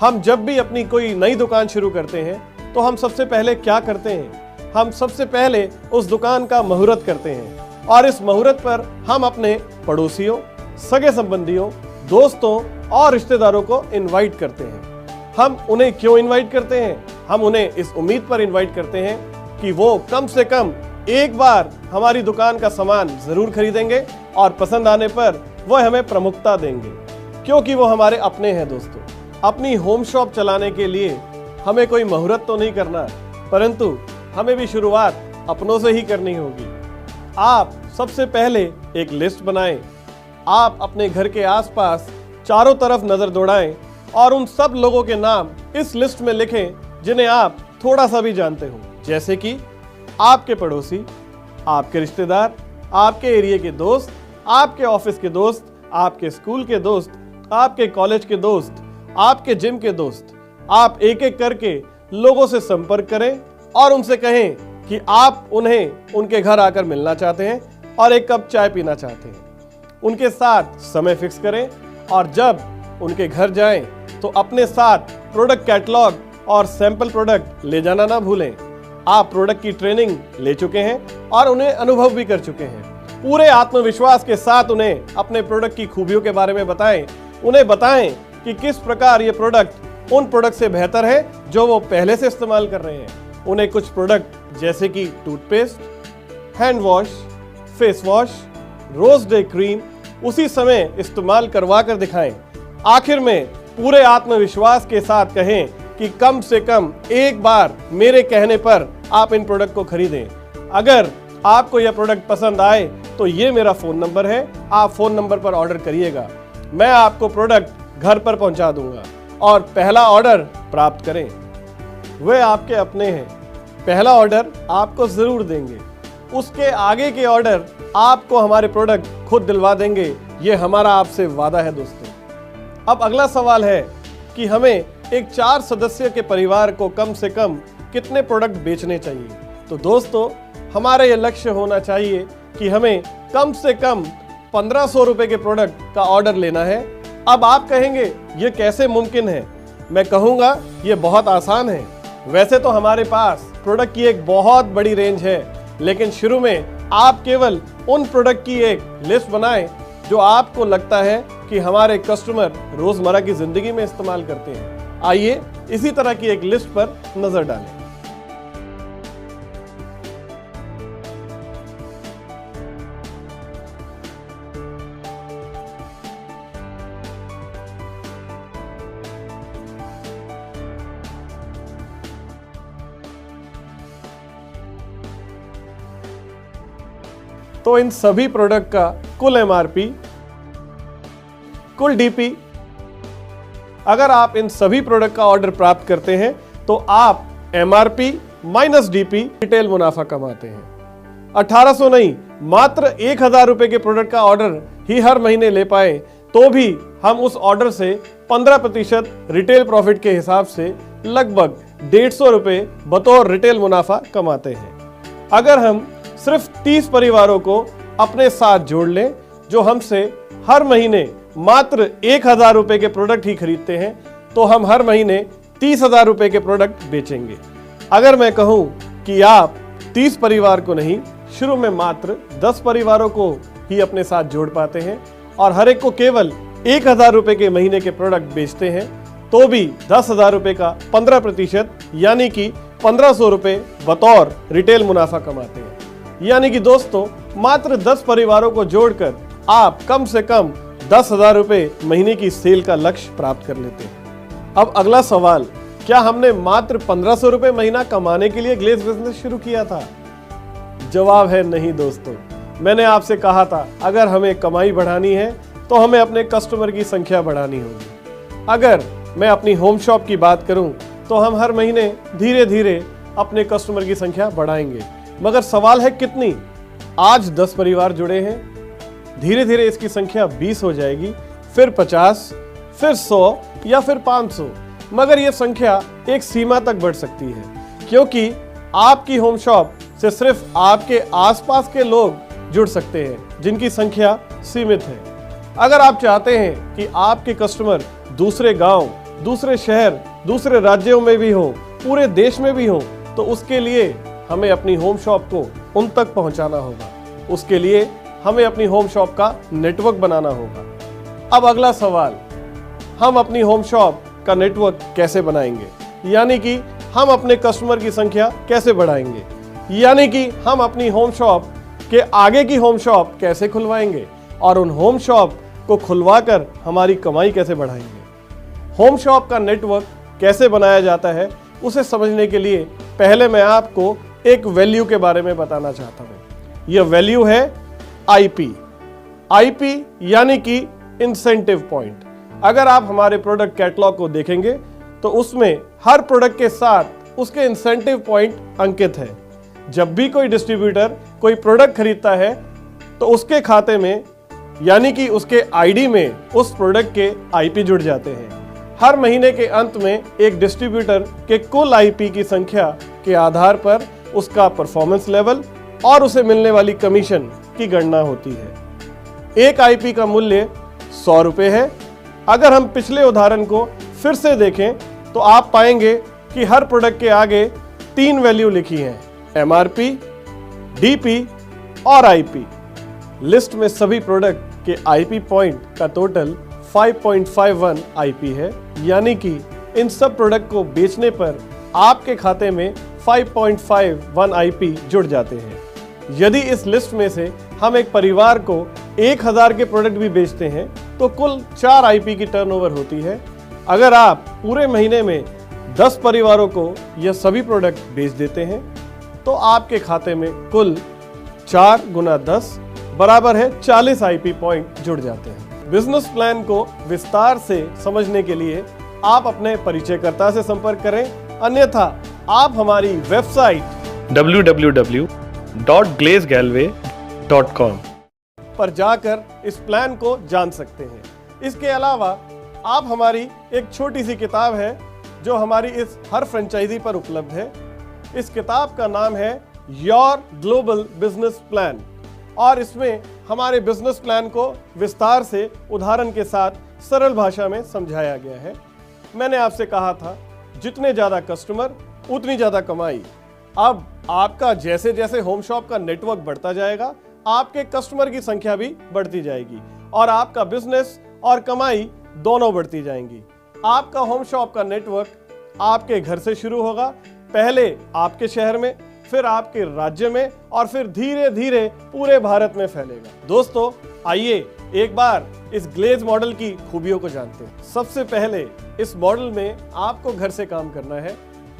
हम जब भी अपनी कोई नई दुकान शुरू करते हैं तो हम सबसे पहले क्या करते हैं? हम सबसे पहले उस दुकान का मुहूर्त करते हैं और इस मुहूर्त पर हम अपने पड़ोसियों, सगे संबंधियों, दोस्तों और रिश्तेदारों को इनवाइट करते हैं। हम उन्हें क्यों इनवाइट करते हैं? हम उन्हें इस उम्मीद पर इनवाइट करते हैं कि वो कम से कम एक बार हमारी दुकान का सामान जरूर खरीदेंगे और पसंद आने पर वह हमें प्रमुखता देंगे, क्योंकि वो हमारे अपने हैं। दोस्तों, अपनी होम शॉप चलाने के लिए हमें कोई मुहूर्त तो नहीं करना, परंतु हमें भी शुरुआत अपनों से ही करनी होगी। आप सबसे पहले एक लिस्ट बनाएं। आप अपने घर के आसपास चारों तरफ नजर दौड़ाएं और उन सब लोगों के नाम इस लिस्ट में लिखें जिन्हें आप थोड़ा सा भी जानते हो, जैसे कि आपके पड़ोसी, आपके रिश्तेदार, आपके एरिया के दोस्त, आपके ऑफिस के दोस्त, आपके स्कूल के दोस्त, आपके कॉलेज के दोस्त, आपके जिम के दोस्त, आप एक एक करके लोगों से संपर्क करें और उनसे कहें कि आप उन्हें उनके घर आकर मिलना चाहते हैं और एक कप चाय पीना चाहते हैं। उनके साथ समय फिक्स करें और जब उनके घर जाएं तो अपने साथ प्रोडक्ट कैटलॉग और सैंपल प्रोडक्ट ले जाना ना भूलें। आप प्रोडक्ट की ट्रेनिंग ले चुके हैं और उन्हें अनुभव भी कर चुके हैं। पूरे आत्मविश्वास के साथ उन्हें अपने प्रोडक्ट की खूबियों के बारे में बताएं। उन्हें बताएं कि किस प्रकार ये प्रोडक्ट उन प्रोडक्ट से बेहतर है जो वो पहले से इस्तेमाल कर रहे हैं। उन्हें कुछ प्रोडक्ट जैसे कि toothpaste, hand wash, face wash, rose day cream उसी समय इस्तेमाल करवा कर दिखाएं। आखिर में पूरे आत्मविश्वास के साथ कहें कि कम से कम एक बार मेरे कहने पर आप इन प्रोडक्ट को खरीदें। अगर आपको यह प्रोडक्ट पसंद आए तो ये मेरा फ़ोन नंबर है, आप फ़ोन नंबर पर ऑर्डर करिएगा। मैं आपको प्रोडक्ट घर पर पहुंचा दूंगा और पहला ऑर्डर प्राप्त करें। वे आपके अपने हैं, पहला ऑर्डर आपको ज़रूर देंगे, उसके आगे के ऑर्डर आपको हमारे प्रोडक्ट खुद दिलवा देंगे। ये हमारा आपसे वादा है दोस्तों। अब अगला सवाल है कि हमें एक 4 सदस्य के परिवार को कम से कम कितने प्रोडक्ट बेचने चाहिए। तो दोस्तों, हमारा ये लक्ष्य होना चाहिए कि हमें कम से कम 1500 रुपए के प्रोडक्ट का ऑर्डर लेना है। अब आप कहेंगे ये कैसे मुमकिन है? मैं कहूँगा ये बहुत आसान है। वैसे तो हमारे पास प्रोडक्ट की एक बहुत बड़ी रेंज है, लेकिन शुरू में आप केवल उन प्रोडक्ट की एक लिस्ट बनाएं जो आपको लगता है कि हमारे कस्टमर रोजमर्रा की जिंदगी में इस्तेमाल करते हैं। आइए इसी तरह की एक लिस्ट पर नजर डालें। तो इन सभी प्रोडक्ट का कुल एमआरपी, कुल डीपी, अगर आप इन सभी प्रोडक्ट का ऑर्डर प्राप्त करते हैं तो आप एमआरपी माइनस डीपी रिटेल मुनाफा कमाते हैं। 1800 नहीं, मात्र 1000 रुपए के प्रोडक्ट का ऑर्डर ही हर महीने ले पाए तो भी हम उस ऑर्डर से 15% रिटेल प्रॉफिट के हिसाब से लगभग 150 रुपए बतौर रिटेल मुनाफा कमाते हैं। अगर हम सिर्फ 30 परिवारों को अपने साथ जोड़ लें जो हमसे हर महीने मात्र 1000 रुपए के प्रोडक्ट ही खरीदते हैं तो हम हर महीने 30,000 रुपए के प्रोडक्ट बेचेंगे। अगर मैं कहूं कि आप 30 परिवार को नहीं, शुरू में मात्र 10 परिवारों को ही अपने साथ जोड़ पाते हैं और हर एक को केवल 1000 रुपए के महीने के प्रोडक्ट बेचते हैं तो भी 10,000 रुपए का 15% यानी कि 1500 रुपए बतौर रिटेल मुनाफा कमाते हैं। यानी कि दोस्तों, मात्र 10 परिवारों को जोड़कर आप कम से कम 10,000 रुपए महीने की सेल का लक्ष्य प्राप्त कर लेते हैं। अब अगला सवाल, क्या हमने मात्र 1500 रुपए महीना कमाने के लिए ग्लेज बिजनेस शुरू किया था? जवाब है नहीं दोस्तों। मैंने आपसे कहा था अगर हमें कमाई बढ़ानी है तो हमें अपने कस्टमर की संख्या बढ़ानी होगी। अगर मैं अपनी होम शॉप की बात करूं तो हम हर महीने धीरे धीरे अपने कस्टमर की संख्या बढ़ाएंगे, मगर सवाल है कितनी? आज 10 परिवार जुड़े हैं, धीरे धीरे इसकी संख्या 20 हो जाएगी, फिर 50, फिर 100 या फिर 500, मगर यह संख्या एक सीमा तक बढ़ सकती है क्योंकि आपकी होम शॉप से सिर्फ आपके आसपास के लोग जुड़ सकते हैं जिनकी संख्या सीमित है। अगर आप चाहते हैं कि आपके कस्टमर दूसरे गांव, दूसरे शहर, दूसरे राज्यों में भी हो, पूरे देश में भी हो, तो उसके लिए हमें अपनी होम शॉप को उन तक पहुंचाना होगा। उसके लिए हमें अपनी होम शॉप का नेटवर्क बनाना होगा। अब अगला सवाल, हम अपनी होम शॉप का नेटवर्क कैसे बनाएंगे? यानी कि हम अपने कस्टमर की संख्या कैसे बढ़ाएंगे? यानी कि हम अपनी होम शॉप के आगे की होम शॉप कैसे खुलवाएंगे और उन होम शॉप को खुलवाकर हमारी कमाई कैसे बढ़ाएंगे? होम शॉप का नेटवर्क कैसे बनाया जाता है उसे समझने के लिए पहले मैं आपको एक वैल्यू के बारे में बताना चाहता हूं। यह वैल्यू है आईपी। आईपी यानी कि इंसेंटिव पॉइंट। अगर आप हमारे प्रोडक्ट कैटलॉग को देखेंगे तो उसमें हर प्रोडक्ट के साथ उसके इंसेंटिव पॉइंट अंकित है। जब भी कोई डिस्ट्रीब्यूटर कोई प्रोडक्ट खरीदता है तो उसके खाते में यानी कि उसके आईडी में उस प्रोडक्ट के आईपी जुड़ जाते हैं। हर महीने के अंत में एक डिस्ट्रीब्यूटर के कुल आईपी की संख्या के आधार पर उसका परफॉर्मेंस लेवल और उसे मिलने वाली कमीशन की गणना होती है। एक आईपी का मूल्य 100 रुपये है। अगर हम पिछले उदाहरण को फिर से देखें तो आप पाएंगे कि हर प्रोडक्ट के आगे 3 वैल्यू लिखी हैं, एमआरपी, डीपी और आईपी। लिस्ट में सभी प्रोडक्ट के आईपी पॉइंट का टोटल 5.51 आईपी है, यानी कि इन सब प्रोडक्ट को बेचने पर आपके खाते में 5.51 आईपी जुड़ जाते हैं। यदि इस लिस्ट में से हम एक परिवार को 1000 के प्रोडक्ट भी बेचते हैं तो कुल 4 आईपी की टर्नओवर होती है। अगर आप पूरे महीने में 10 परिवारों को यह सभी प्रोडक्ट बेच देते हैं तो आपके खाते में कुल 4 गुना 10 बराबर है 40 आईपी पॉइंट जुड़ जाते हैं। बिजनेस प्लान को विस्तार से समझने के लिए आप अपने परिचयकर्ता से संपर्क करें, अन्यथा आप हमारी वेबसाइट www.glazegalway.com पर जाकर इस प्लान को जान सकते हैं। इसके अलावा आप हमारी एक छोटी सी किताब है जो हमारी इस हर फ्रेंचाइजी पर उपलब्ध है। इस किताब का नाम है योर ग्लोबल बिजनेस प्लान और इसमें हमारे बिजनेस प्लान को विस्तार से उदाहरण के साथ सरल भाषा में समझाया गया है। मैंने आपसे कहा था जितने ज़्यादा कस्टमर उतनी ज़्यादा कमाई। अब आपका जैसे जैसे होम शॉप का नेटवर्क बढ़ता जाएगा, आपके कस्टमर की संख्या भी बढ़ती जाएगी और आपका बिजनेस और कमाई दोनों बढ़ती जाएंगी। आपका होम शॉप का नेटवर्क आपके घर से शुरू होगा, पहले आपके शहर में, फिर आपके राज्य में और फिर धीरे धीरे पूरे भारत में फैलेगा। दोस्तों, आइए एक बार इस ग्लेज मॉडल की खूबियों को जानते हैं। सबसे पहले इस मॉडल में आपको घर से काम करना है।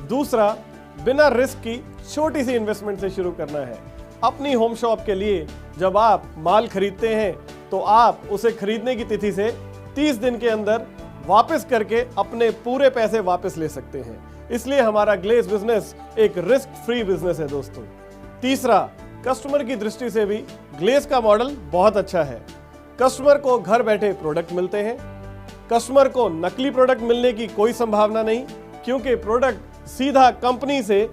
दूसरा, बिना रिस्क की छोटी सी इन्वेस्टमेंट से शुरू करना है। अपनी होम शॉप के लिए जब आप माल खरीदते हैं तो आप उसे खरीदने की तिथि से 30 दिन के अंदर वापस करके अपने पूरे पैसे वापस ले सकते हैं। इसलिए हमारा ग्लेज बिजनेस एक रिस्क फ्री बिजनेस है दोस्तों। तीसरा, कस्टमर की दृष्टि से भी ग्लेज का मॉडल बहुत अच्छा है। कस्टमर को घर बैठे प्रोडक्ट मिलते हैं। कस्टमर को नकली प्रोडक्ट मिलने की कोई संभावना नहीं, क्योंकि प्रोडक्ट सीधा कंपनी से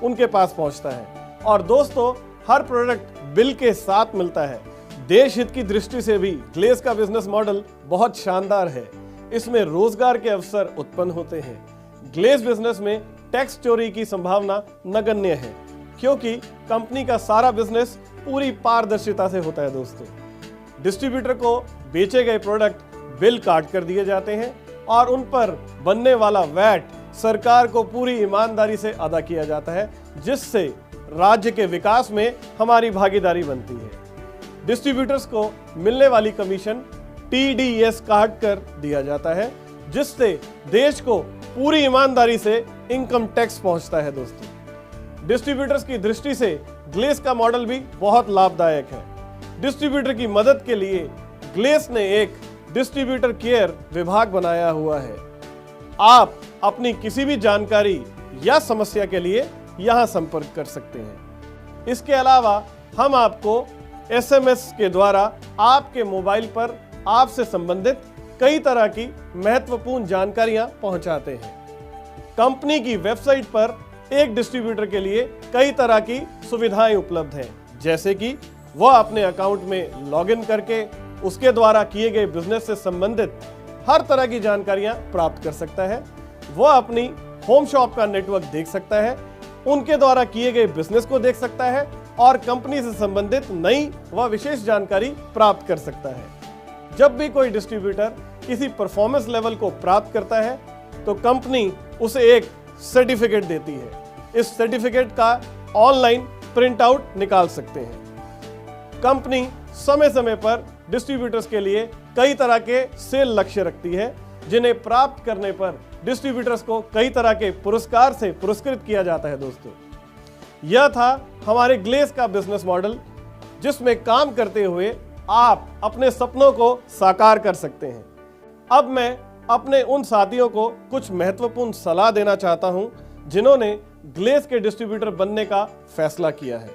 उनके पास पहुंचता है। और दोस्तों, हर प्रोडक्ट बिल के साथ मिलता है। देश हित की दृष्टि से भी ग्लेज का बिजनेस मॉडल बहुत शानदार है। इसमें रोजगार के अवसर उत्पन्न होते हैं। ग्लेज बिजनेस में टैक्स चोरी की संभावना नगण्य है, क्योंकि कंपनी का सारा बिजनेस पूरी पारदर्शिता से होता है दोस्तों। डिस्ट्रीब्यूटर को बेचे गए प्रोडक्ट बिल काट कर दिए जाते हैं और उन पर बनने वाला वैट सरकार को पूरी ईमानदारी से अदा किया जाता है, जिससे राज्य के विकास में हमारी भागीदारी बनती है। डिस्ट्रीब्यूटर्स को मिलने वाली कमीशन TDS काट कर दिया जाता है, जिससे देश को पूरी ईमानदारी से इनकम टैक्स पहुंचता है दोस्तों। डिस्ट्रीब्यूटर्स की दृष्टि से ग्लेज का मॉडल भी बहुत लाभदायक है। डिस्ट्रीब्यूटर की मदद के लिए ग्लेज ने एक डिस्ट्रीब्यूटर केयर विभाग बनाया हुआ है। आप अपनी किसी भी जानकारी या समस्या के लिए यहां संपर्क कर सकते हैं। इसके अलावा हम आपको SMS के द्वारा आपके मोबाइल पर आपसे संबंधित कई तरह की महत्वपूर्ण जानकारियां पहुंचाते हैं। कंपनी की वेबसाइट पर एक डिस्ट्रीब्यूटर के लिए कई तरह की सुविधाएं उपलब्ध हैं, जैसे कि वह अपने अकाउंट में लॉगिन करके उसके द्वारा किए गए बिजनेस से संबंधित हर तरह की जानकारियां प्राप्त कर सकता है। वह अपनी होम शॉप का नेटवर्क देख सकता है, उनके द्वारा किए गए बिजनेस को देख सकता है और कंपनी से संबंधित नई व विशेष जानकारी प्राप्त कर सकता है। जब भी कोई डिस्ट्रीब्यूटर किसी परफॉर्मेंस लेवल को प्राप्त करता है तो कंपनी उसे एक सर्टिफिकेट देती है। इस सर्टिफिकेट का ऑनलाइन प्रिंट आउट निकाल सकते हैं। कंपनी समय समय पर डिस्ट्रीब्यूटर्स के लिए कई तरह के सेल लक्ष्य रखती है, जिन्हें प्राप्त करने पर डिस्ट्रीब्यूटर्स को कई तरह के पुरस्कार से पुरस्कृत किया जाता है दोस्तों। यह था हमारे ग्लेज का बिजनेस मॉडल, जिसमें काम करते हुए आप अपने सपनों को साकार कर सकते हैं। अब मैं अपने उन साथियों को कुछ महत्वपूर्ण सलाह देना चाहता हूं, जिन्होंने ग्लेज के डिस्ट्रीब्यूटर बनने का फैसला किया है।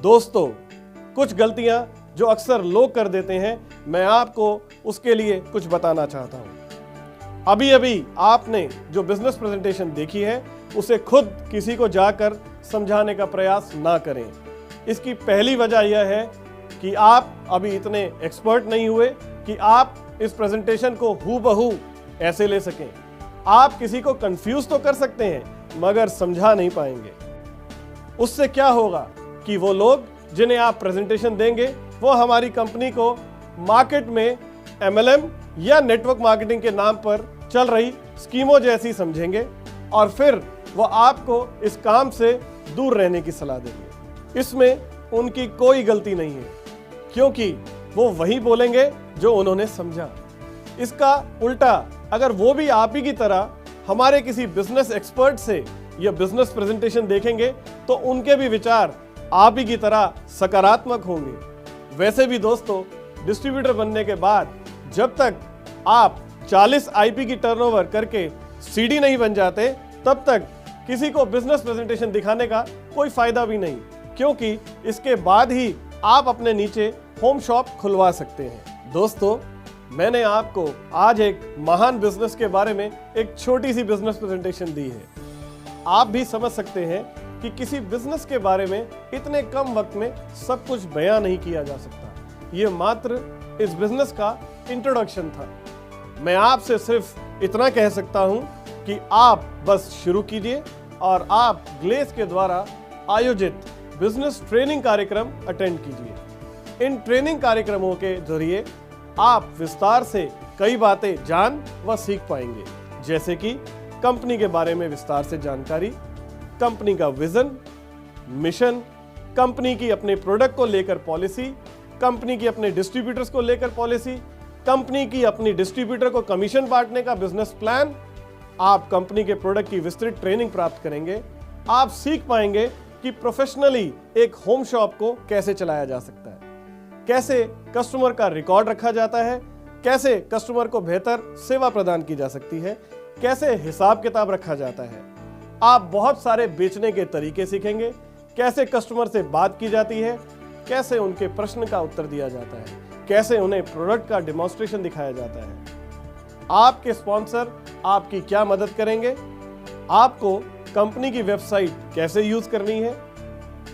दोस्तों, कुछ गलतियां जो अक्सर लोग कर देते हैं, मैं आपको उसके लिए कुछ बताना चाहता हूं। अभी अभी आपने जो बिजनेस प्रेजेंटेशन देखी है उसे खुद किसी को जाकर समझाने का प्रयास ना करें। इसकी पहली वजह यह है कि आप अभी इतने एक्सपर्ट नहीं हुए कि आप इस प्रेजेंटेशन को हूबहू ऐसे ले सकें। आप किसी को कंफ्यूज तो कर सकते हैं मगर समझा नहीं पाएंगे। उससे क्या होगा कि वो लोग जिन्हें आप प्रेजेंटेशन देंगे वो हमारी कंपनी को मार्केट में MLM या नेटवर्क मार्केटिंग के नाम पर चल रही स्कीमों जैसी समझेंगे और फिर वो आपको इस काम से दूर रहने की सलाह देंगे। इसमें उनकी कोई गलती नहीं है क्योंकि वो वही बोलेंगे जो उन्होंने समझा। इसका उल्टा अगर वो भी आप ही की तरह हमारे किसी बिजनेस एक्सपर्ट से यह बिजनेस प्रेजेंटेशन देखेंगे तो उनके भी विचार आप ही की तरह सकारात्मक होंगे। वैसे भी दोस्तों, डिस्ट्रीब्यूटर बनने के बाद जब तक आप 40 IP की टर्नओवर करके CD नहीं बन जाते तब तक किसी को बिजनेस प्रेजेंटेशन दिखाने का कोई फायदा भी नहीं, क्योंकि इसके बाद ही आप अपने नीचे होम शॉप खुलवा सकते हैं। दोस्तों, मैंने आपको आज एक महान बिजनेस के बारे में एक छोटी सी बिजनेस प्रेजेंटेशन दी है। आप भी समझ सकते हैं कि किसी बिजनेस के बारे में इतने कम वक्त में सब कुछ बयां नहीं किया जा सकता। ये मात्र इस बिजनेस का इंट्रोडक्शन था। मैं आपसे सिर्फ इतना कह सकता हूं कि आप बस शुरू कीजिए और आप ग्लेज के द्वारा आयोजित बिजनेस ट्रेनिंग कार्यक्रम अटेंड कीजिए। इन ट्रेनिंग कार्यक्रमों के जरिए आप विस्तार से कई बातें जान व सीख पाएंगे, जैसे कि कंपनी के बारे में विस्तार से जानकारी, कंपनी का विजन, मिशन, कंपनी की अपने प्रोडक्ट को लेकर पॉलिसी, कंपनी की अपने डिस्ट्रीब्यूटर्स को लेकर पॉलिसी, कंपनी की अपनी डिस्ट्रीब्यूटर को कमीशन बांटने का बिजनेस प्लान। आप कंपनी के प्रोडक्ट की विस्तृत ट्रेनिंग प्राप्त करेंगे। आप सीख पाएंगे कि प्रोफेशनली एक होम शॉप को कैसे चलाया जा सकता है, कैसे कस्टमर का रिकॉर्ड रखा जाता है, कैसे कस्टमर को बेहतर सेवा प्रदान की जा सकती है, कैसे हिसाब किताब रखा जाता है। आप बहुत सारे बेचने के तरीके सीखेंगे, कैसे कस्टमर से बात की जाती है, कैसे उनके प्रश्न का उत्तर दिया जाता है, कैसे उन्हें प्रोडक्ट का डेमोन्स्ट्रेशन दिखाया जाता है। आपके स्पॉन्सर आपकी क्या मदद करेंगे, आपको कंपनी की वेबसाइट कैसे यूज करनी है,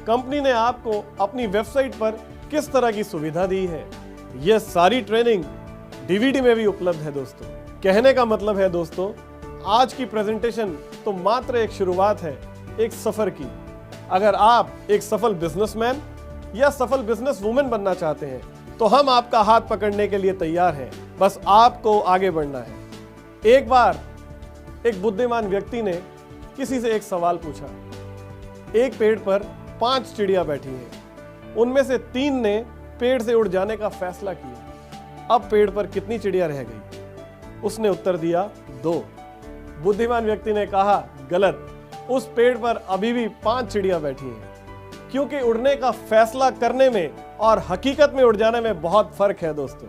कंपनी ने आपको अपनी वेबसाइट पर किस तरह की सुविधा दी है, यह सारी ट्रेनिंग DVD में भी उपलब्ध है। दोस्तों, कहने का मतलब है दोस्तों, आज की प्रेजेंटेशन तो मात्र एक शुरुआत है एक सफर की। अगर आप एक सफल बिजनेसमैन या सफल बिजनेस वुमेन बनना चाहते हैं तो हम आपका हाथ पकड़ने के लिए तैयार हैं, बस आपको आगे बढ़ना है। एक बार एक बुद्धिमान व्यक्ति ने किसी से एक सवाल पूछा। एक पेड़ पर 5 चिड़िया बैठी हैं, उनमें से 3 ने पेड़ से उड़ जाने का फैसला किया। अब पेड़ पर कितनी चिड़िया रह गई? उसने उत्तर दिया 2। बुद्धिमान व्यक्ति ने कहा गलत, उस पेड़ पर अभी भी 5 चिड़िया बैठी हैं, क्योंकि उड़ने का फैसला करने में और हकीकत में उड़ जाने में बहुत फर्क है। दोस्तों,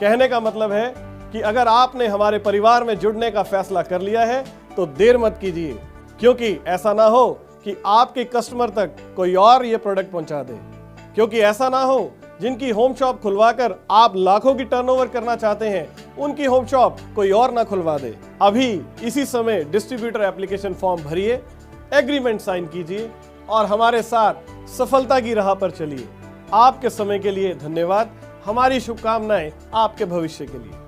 कहने का मतलब है कि अगर आपने हमारे परिवार में जुड़ने का फैसला कर लिया है तो देर मत कीजिए, क्योंकि ऐसा ना हो कि आपके कस्टमर तक कोई और ये प्रोडक्ट पहुंचा दे, क्योंकि ऐसा ना हो जिनकी होम शॉप खुलवाकर आप लाखों की टर्नओवर करना चाहते हैं उनकी होम शॉप कोई और ना खुलवा दे। अभी इसी समय डिस्ट्रीब्यूटर एप्लीकेशन फॉर्म भरिए, एग्रीमेंट साइन कीजिए और हमारे साथ सफलता की राह पर चलिए। आपके समय के लिए धन्यवाद। हमारी शुभकामनाएं आपके भविष्य के लिए।